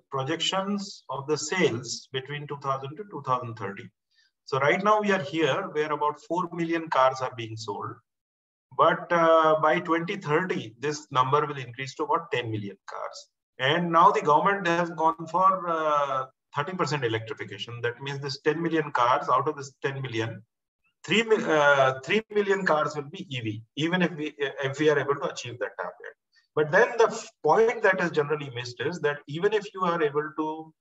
projections of the sales between 2000 to 2030. So right now we are here where about 4 million cars are being sold. But by 2030, this number will increase to about 10 million cars. And now the government has gone for 30% electrification. That means this 10 million cars, out of this 10 million, 3 million cars will be EV, even if we are able to achieve that target. But then the point that is generally missed is that even if you are able to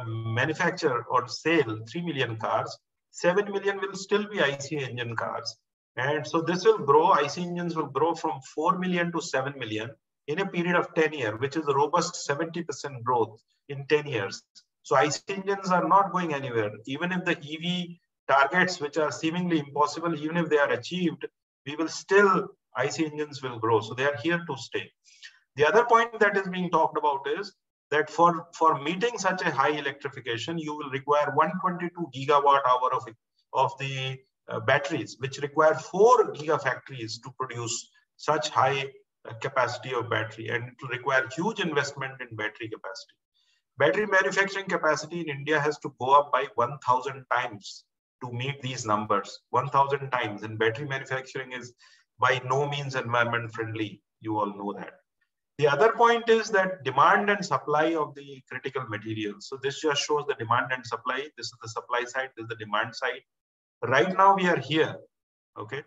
manufacture or sell 3 million cars, 7 million will still be IC engine cars. And so this will grow, IC engines will grow from 4 million to 7 million in a period of 10 years, which is a robust 70% growth in 10 years. So IC engines are not going anywhere. Even if the EV targets, which are seemingly impossible, even if they are achieved, we will still, IC engines will grow. So they are here to stay. The other point that is being talked about is that for meeting such a high electrification, you will require 122 gigawatt hour of the batteries, which require 4 gigafactories to produce such high capacity of battery, and it will require huge investment in battery capacity. Battery manufacturing capacity in India has to go up by 1,000 times to meet these numbers. 1,000 times, and battery manufacturing is by no means environment friendly. You all know that. The other point is that demand and supply of the critical materials. So this just shows the demand and supply. This is the supply side, this is the demand side. Right now we are here, okay?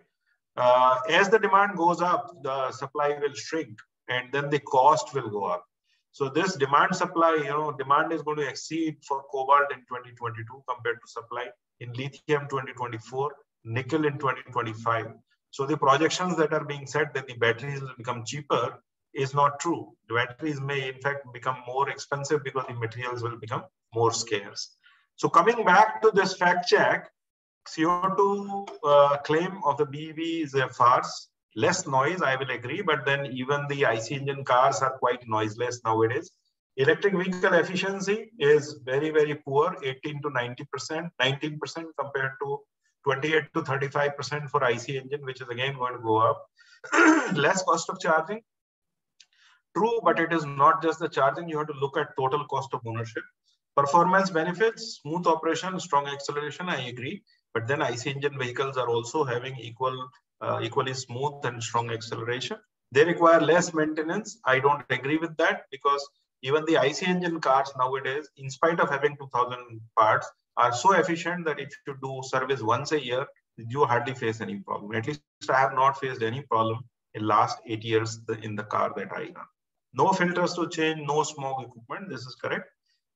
As the demand goes up, the supply will shrink, and then the cost will go up. So this demand supply, demand is going to exceed for cobalt in 2022 compared to supply, in lithium 2024, nickel in 2025. So the projections that are being said that the batteries will become cheaper is not true. The batteries may in fact become more expensive because the materials will become more scarce. So coming back to this fact check, CO2 claim of the BEV is a farce. Less noise, I will agree, but then even the IC engine cars are quite noiseless nowadays. Electric vehicle efficiency is very, very poor, 18 to 90%, 19% compared to 28 to 35% for IC engine, which is again going to go up. Less cost of charging. True, but it is not just the charging. You have to look at total cost of ownership. Performance benefits, smooth operation, strong acceleration, I agree. But then IC engine vehicles are also having equally smooth and strong acceleration. They require less maintenance. I don't agree with that, because even the IC engine cars nowadays, in spite of having 2,000 parts, are so efficient that if you do service once a year, you hardly face any problem. At least I have not faced any problem in last 8 years in the car that I run. No filters to change, no smog equipment. This is correct.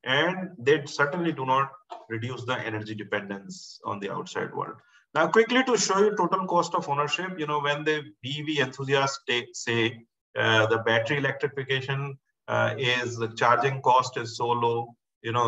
And they certainly do not reduce the energy dependence on the outside world. Now, quickly to show you total cost of ownership, when the BEV enthusiasts say the battery electrification is the charging cost is so low,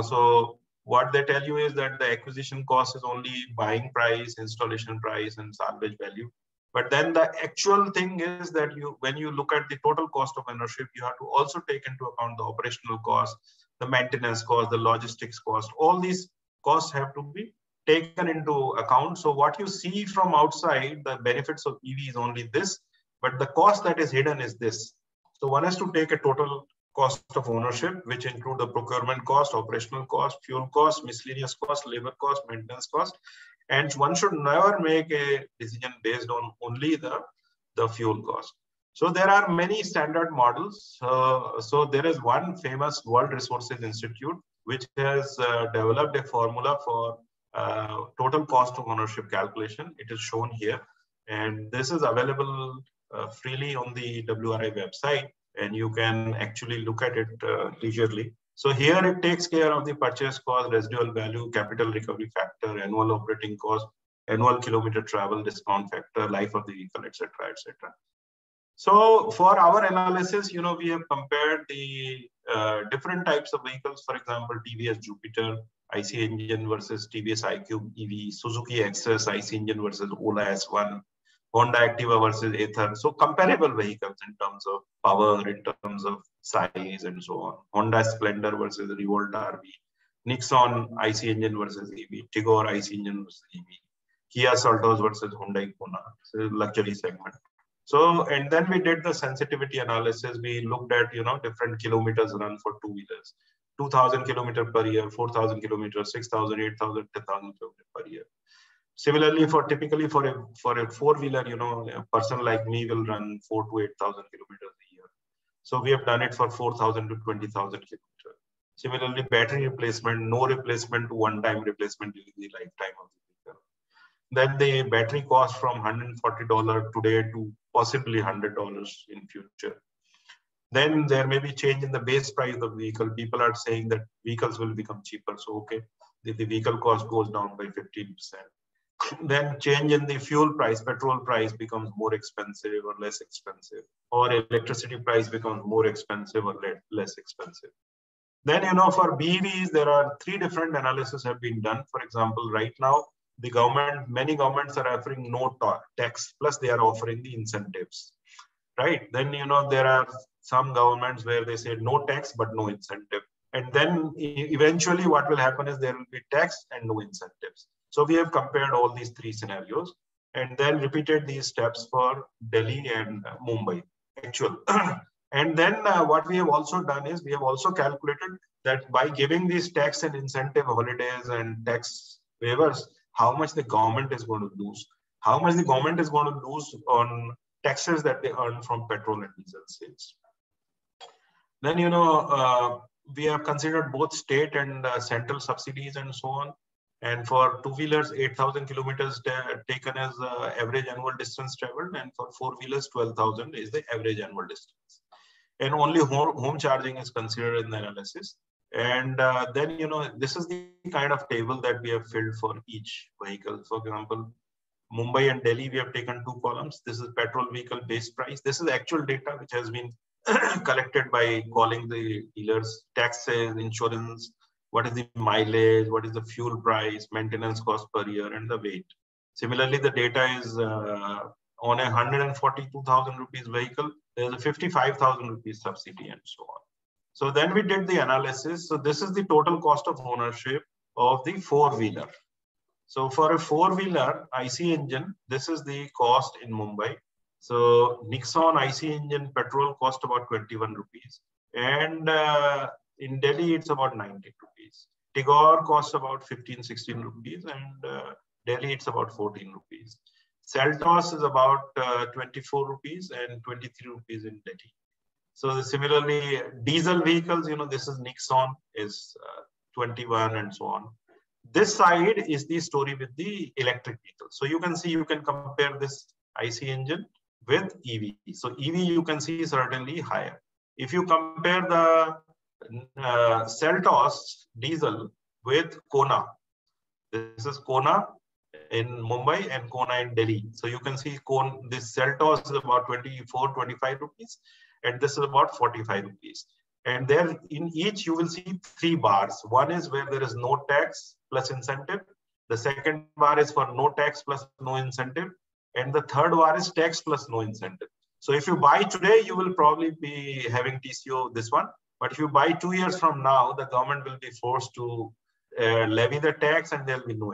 so what they tell you is that the acquisition cost is only buying price, installation price, and salvage value. But then the actual thing is that when you look at the total cost of ownership, you have to also take into account the operational cost, the maintenance cost, the logistics cost. All these costs have to be taken into account. So what you see from outside, the benefits of EV is only this, but the cost that is hidden is this. So one has to take a total cost of ownership, which include the procurement cost, operational cost, fuel cost, miscellaneous cost, labor cost, maintenance cost. And one should never make a decision based on only the fuel cost. So there are many standard models. So there is one famous World Resources Institute, which has developed a formula for total cost of ownership calculation. It is shown here. And this is available freely on the WRI website. And you can actually look at it leisurely. So here it takes care of the purchase cost, residual value, capital recovery factor, annual operating cost, annual kilometer travel, discount factor, life of the vehicle, etc., etc. So for our analysis, we have compared the different types of vehicles. For example, TVS Jupiter, IC engine versus TVS iQube EV, Suzuki Access, IC engine versus Ola S1, Honda Activa versus Ather. So comparable vehicles in terms of power, in terms of size, and so on. Honda Splendor versus Revolt RV. Nixon IC engine versus EV. Tigor IC engine versus EV. Kia Seltos versus Hyundai Kona. So luxury segment. So, and then we did the sensitivity analysis. We looked at, different kilometers run for two-wheelers. 2,000 kilometers per year, 4,000 kilometers, 6,000, 8,000, 10,000 kilometers per year. Similarly, typically for a four-wheeler, a person like me will run 4,000 to 8,000 kilometers a year. So we have done it for 4,000 to 20,000 kilometers. Similarly, battery replacement, no replacement to one-time replacement during the lifetime of the vehicle. Then the battery cost from $140 today to possibly $100 in future. Then there may be change in the base price of the vehicle. People are saying that vehicles will become cheaper. So, okay, the vehicle cost goes down by 15%. Then change in the fuel price, petrol price becomes more expensive or less expensive, or electricity price becomes more expensive or less expensive. Then, for BEVs, there are three different analyses have been done. For example, right now, many governments are offering no tax, plus they are offering the incentives, right? Then, there are some governments where they say no tax, but no incentive. And then eventually what will happen is there will be tax and no incentives. So we have compared all these three scenarios and then repeated these steps for Delhi and Mumbai, actual. And then what we have also done is we have also calculated that by giving these tax and incentive holidays and tax waivers, how much the government is going to lose. How much the government is going to lose on taxes that they earn from petrol and diesel sales. Then, we have considered both state and central subsidies and so on. And for two-wheelers, 8,000 kilometers taken as average annual distance traveled. And for four-wheelers, 12,000 is the average annual distance. And only home charging is considered in the analysis. And then, this is the kind of table that we have filled for each vehicle. For example, Mumbai and Delhi, we have taken two columns. This is petrol vehicle base price. This is actual data which has been collected by calling the dealers, taxes, insurance, what is the mileage, what is the fuel price, maintenance cost per year, and the weight. Similarly, the data is on a 142,000 rupees vehicle, there's a 55,000 rupees subsidy and so on. So then we did the analysis. So this is the total cost of ownership of the four-wheeler. So for a four-wheeler IC engine, this is the cost in Mumbai. So Nixon IC engine petrol cost about 21 rupees. And in Delhi, it's about 90 rupees. Tigor costs about 15, 16 rupees. And Delhi, it's about 14 rupees. Seltos is about 24 rupees and 23 rupees in Delhi. So similarly, diesel vehicles, this is Nixon is 21 and so on. This side is the story with the electric vehicles. So you can see, you can compare this IC engine with EV. So EV, you can see is certainly higher. If you compare the Seltos diesel with Kona, this is Kona in Mumbai and Kona in Delhi. So you can see this Seltos is about 24, 25 rupees, and this is about 45 rupees. And there in each, you will see three bars. One is where there is no tax plus incentive. The second bar is for no tax plus no incentive. And the third bar is tax plus no incentive. So if you buy today, you will probably be having TCO this one. But if you buy 2 years from now, the government will be forced to levy the tax and there will be no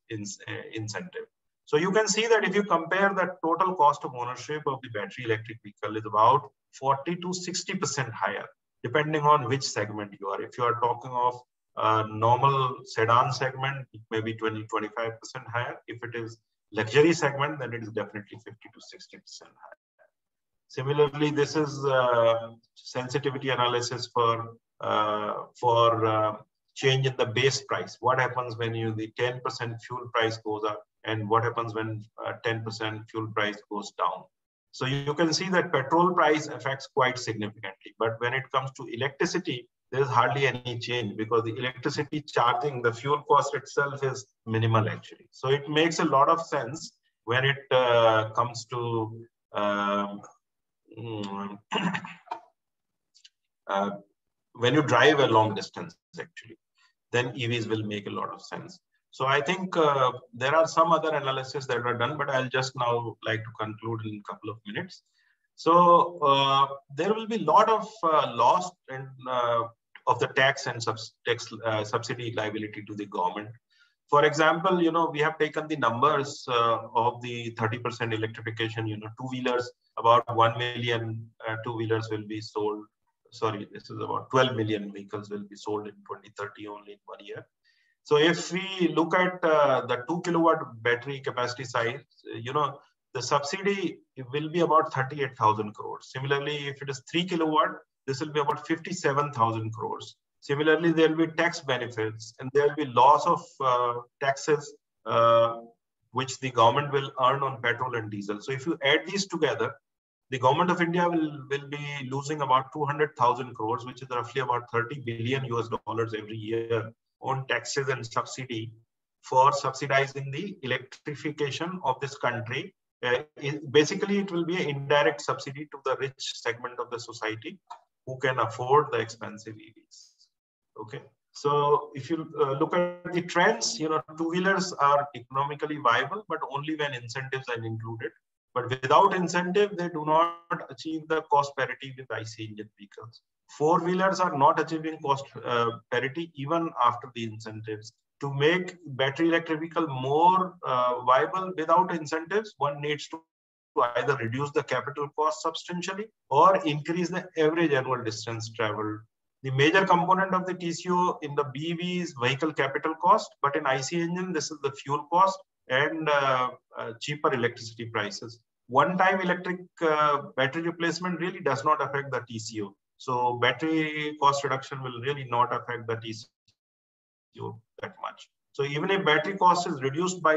incentive. So you can see that if you compare the total cost of ownership of the battery electric vehicle is about 40 to 60% higher, depending on which segment you are. If you are talking of a normal sedan segment, it may be 20, 25% higher. If it is luxury segment, then it is definitely 50 to 60% higher. Similarly, this is sensitivity analysis for change in the base price. What happens when the 10% fuel price goes up, and what happens when 10% fuel price goes down? So you can see that petrol price affects quite significantly. But when it comes to electricity, there's hardly any change because the electricity charging, the fuel cost itself is minimal actually. So it makes a lot of sense when it comes to when you drive a long distance actually, then EVs will make a lot of sense. So I think there are some other analysis that are done, but I'll just now like to conclude in a couple of minutes. So there will be a lot of loss and of the tax and subsidy liability to the government. For example, we have taken the numbers of the 30% electrification, two-wheelers, about 1 million two-wheelers will be sold. Sorry, this is about 12 million vehicles will be sold in 2030 only in 1 year. So if we look at the 2 kilowatt battery capacity size, the subsidy will be about 38,000 crores. Similarly, if it is 3 kilowatt, this will be about 57,000 crores. Similarly, there will be tax benefits and there will be loss of taxes which the government will earn on petrol and diesel. So if you add these together, the government of India will be losing about 200,000 crores, which is roughly about 30 billion US dollars every year on taxes and subsidy for subsidizing the electrification of this country. Basically, it will be an indirect subsidy to the rich segment of the society who can afford the expensive EVs. Okay, so if you look at the trends, two-wheelers are economically viable, but only when incentives are included. But without incentive, they do not achieve the cost parity with IC engine vehicles. Four-wheelers are not achieving cost parity even after the incentives. To make battery electric vehicle more viable without incentives, one needs to either reduce the capital cost substantially or increase the average annual distance traveled. The major component of the TCO in the BEV is vehicle capital cost, but in IC engine, this is the fuel cost and cheaper electricity prices. One-time electric battery replacement really does not affect the TCO. So battery cost reduction will really not affect the TCO that much. So even if battery cost is reduced by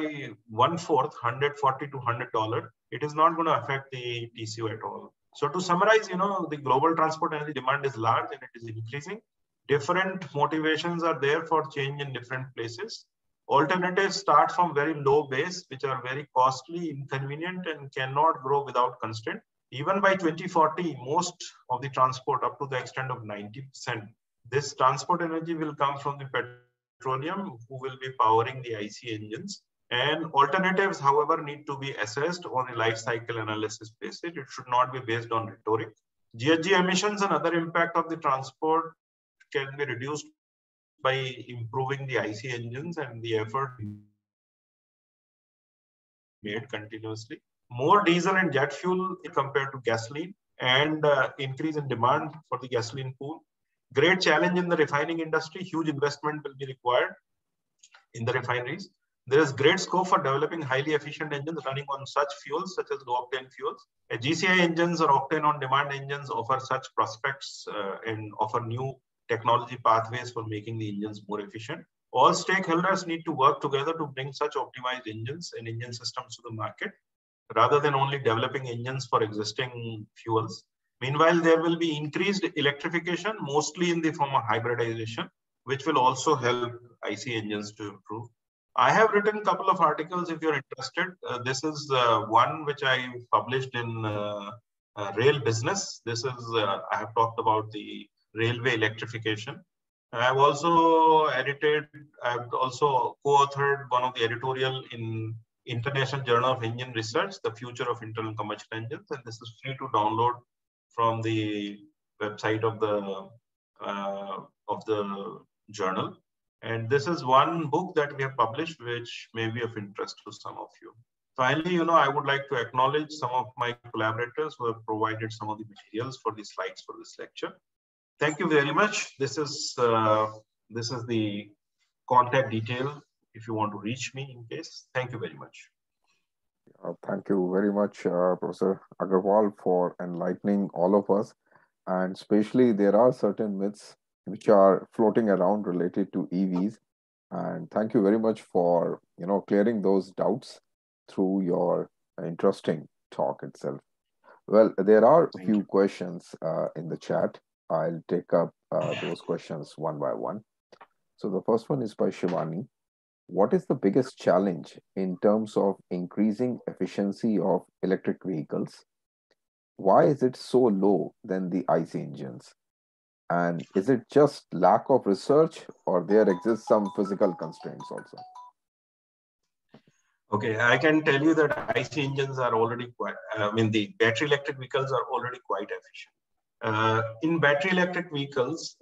1/4, $140 to $100, it is not going to affect the TCO at all. So to summarize, the global transport energy demand is large and it is increasing. Different motivations are there for change in different places. Alternatives start from very low base, which are very costly, inconvenient, and cannot grow without constraint. Even by 2040, most of the transport, up to the extent of 90%, this transport energy will come from the petroleum, who will be powering the IC engines. And alternatives, however, need to be assessed on a life cycle analysis basis. It should not be based on rhetoric. GHG emissions and other impact of the transport can be reduced by improving the IC engines, and the effort made continuously. More diesel and jet fuel compared to gasoline, and increase in demand for the gasoline pool. Great challenge in the refining industry. Huge investment will be required in the refineries. There is great scope for developing highly efficient engines running on such fuels, such as low-octane fuels. GCI engines or octane-on-demand engines offer such prospects and offer new technology pathways for making the engines more efficient. All stakeholders need to work together to bring such optimized engines and engine systems to the market, rather than only developing engines for existing fuels. Meanwhile, there will be increased electrification, mostly in the form of hybridization, which will also help IC engines to improve. I have written a couple of articles if you're interested. This is one which I published in Rail Business. This is, I have talked about the railway electrification. I've also co-authored one of the editorial in International Journal of Engine Research, The Future of Internal Combustion Engines, and this is free to download from the website of the journal. And this is one book that we have published, which may be of interest to some of you. Finally, I would like to acknowledge some of my collaborators who have provided some of the materials for the slides for this lecture. Thank you very much. This is the contact detail if you want to reach me in case. Thank you very much. Thank you very much, Professor Agarwal, for enlightening all of us. And especially, there are certain myths which are floating around related to EVs. And thank you very much for clearing those doubts through your interesting talk itself. Well, there are a few questions in the chat. I'll take up those questions one by one. So the first one is by Shivani. What is the biggest challenge in terms of increasing efficiency of electric vehicles? Why is it so low than the IC engines? And is it just lack of research, or there exists some physical constraints also? Okay, I can tell you that IC engines are already quite, the battery electric vehicles are already quite efficient. In battery electric vehicles,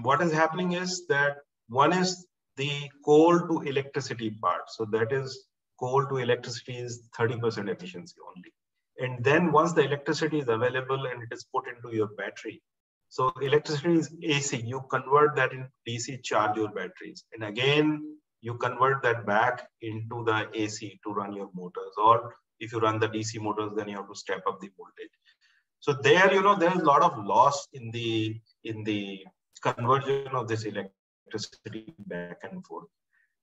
what is happening is that one is the coal to electricity part. So that is coal to electricity is 30% efficiency only. And then once the electricity is available and it is put into your battery, so electricity is AC, you convert that into DC, charge your batteries. And again, you convert that back into the AC to run your motors. Or if you run the DC motors, then you have to step up the voltage. So there, there is a lot of loss in the conversion of this electricity back and forth.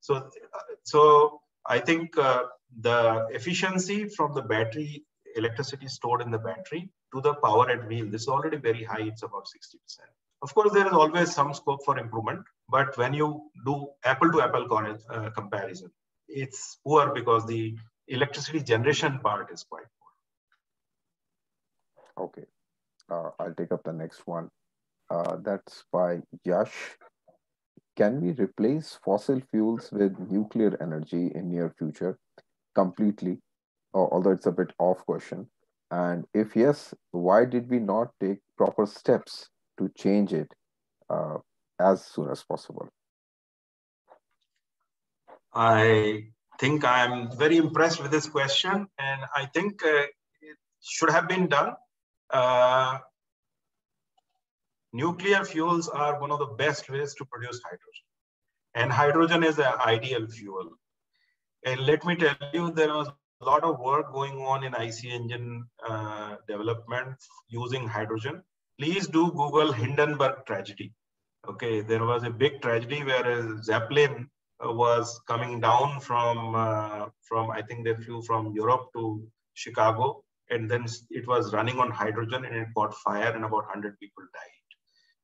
So I think the efficiency from the battery electricity stored in the battery to the power at wheel, this is already very high. It's about 60%. Of course, there is always some scope for improvement, but when you do apple-to-apple comparison, it's poor because the electricity generation part is quite poor. Okay, I'll take up the next one. That's by Yash. Can we replace fossil fuels with nuclear energy in near future completely? Although it's a bit off question. And if yes, why did we not take proper steps to change it as soon as possible? I think I'm very impressed with this question, and I think it should have been done. Nuclear fuels are one of the best ways to produce hydrogen. And hydrogen is an ideal fuel. And let me tell you, there was a lot of work going on in IC engine development using hydrogen. Please do Google Hindenburg tragedy. Okay, there was a big tragedy where a Zeppelin was coming down from I think they flew from Europe to Chicago, and then it was running on hydrogen and it caught fire and about 100 people died.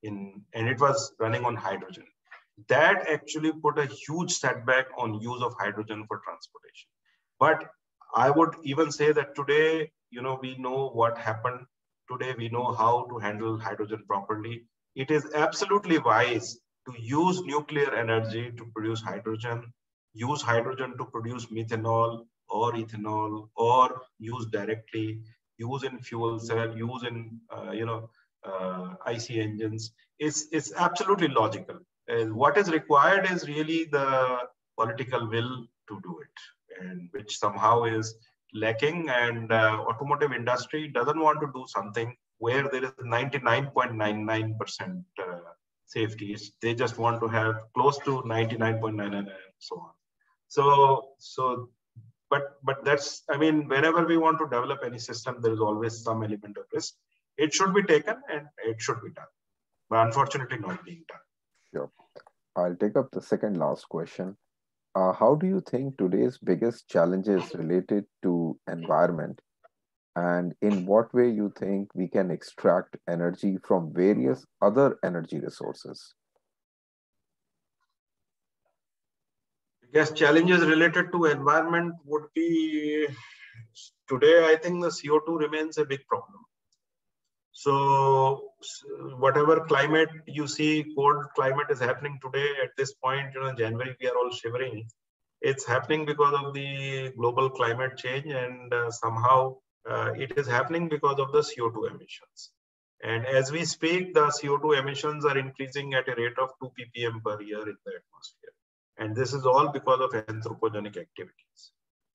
And it was running on hydrogen. That actually put a huge setback on use of hydrogen for transportation. But I would even say that today, we know what happened. Today, we know how to handle hydrogen properly. It is absolutely wise to use nuclear energy to produce hydrogen, use hydrogen to produce methanol or ethanol, or use directly, use in fuel cell, use in, IC engines. It's absolutely logical. What is required is really the political will to do it, and which somehow is lacking. And automotive industry doesn't want to do something where there is 99.99% safety. They just want to have close to 99.99 and so on. But that's, whenever we want to develop any system, there is always some element of risk. It should be taken and it should be done, but unfortunately not being done. Sure. I'll take up the second last question. How do you think today's biggest challenges related to environment, and in what way you think we can extract energy from various other energy resources? Biggest challenges related to environment would be, today I think the CO2 remains a big problem. So whatever climate you see, cold climate is happening today at this point, January, we are all shivering. It's happening because of the global climate change, and somehow it is happening because of the CO2 emissions. And as we speak, the CO2 emissions are increasing at a rate of 2 ppm per year in the atmosphere. And this is all because of anthropogenic activities.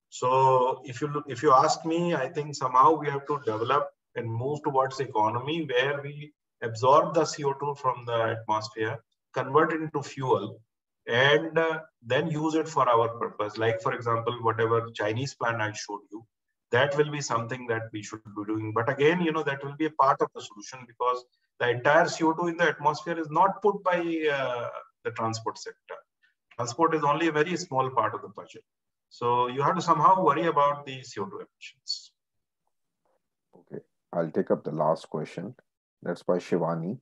So if you ask me, I think somehow we have to develop and move towards economy where we absorb the CO2 from the atmosphere, convert it into fuel, and then use it for our purpose. Like, for example, whatever Chinese plant I showed you, that will be something that we should be doing. But again, that will be a part of the solution, because the entire CO2 in the atmosphere is not put by the transport sector. Transport is only a very small part of the budget. So you have to somehow worry about the CO2 emissions. Okay, I'll take up the last question. That's by Shivani.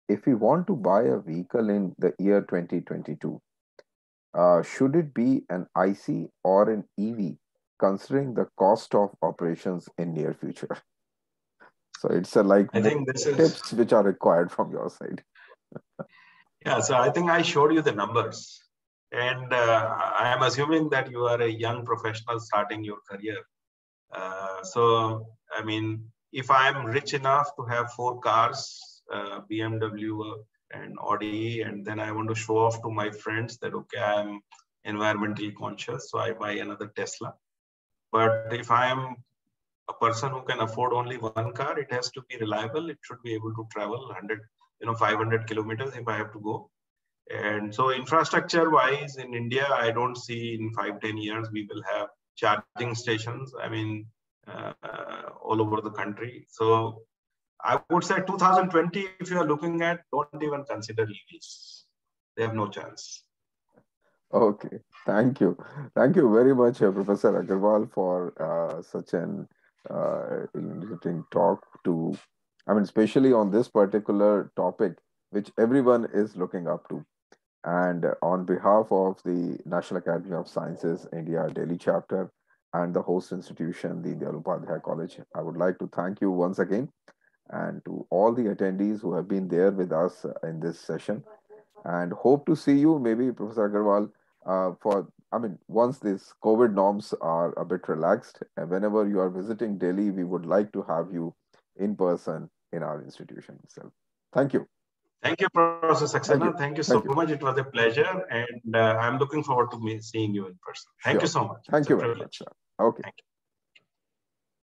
If we want to buy a vehicle in the year 2022, should it be an IC or an EV, considering the cost of operations in near future? So it's I think this tips which are required from your side. Yeah, so I think I showed you the numbers. And I am assuming that you are a young professional starting your career. So, I mean, if I am rich enough to have 4 cars, BMW and Audi, and then I want to show off to my friends that, okay, I am environmentally conscious, so I buy another Tesla. But if I am a person who can afford only 1 car, it has to be reliable. It should be able to travel 100, 500 kilometers if I have to go. And so infrastructure wise in India, I don't see in 5-10 years, we will have charging stations, I mean, all over the country. So I would say 2020, if you are looking at, don't even consider EVs. They have no chance. Okay, thank you. Thank you very much, Professor Agarwal, for such an interesting talk to, I mean, especially on this particular topic, which everyone is looking up to. And on behalf of the National Academy of Sciences, India, Delhi chapter, and the host institution, the Dyalu Upadhyay College, I would like to thank you once again, and to all the attendees who have been there with us in this session, and hope to see you, maybe Professor Agarwal, once these COVID norms are a bit relaxed, and whenever you are visiting Delhi, we would like to have you in person in our institution itself. Thank you. Thank you, Professor Saxena. Thank you so much. It was a pleasure, and I'm looking forward to seeing you in person. Thank you so much. Thank you very much, sir. Okay.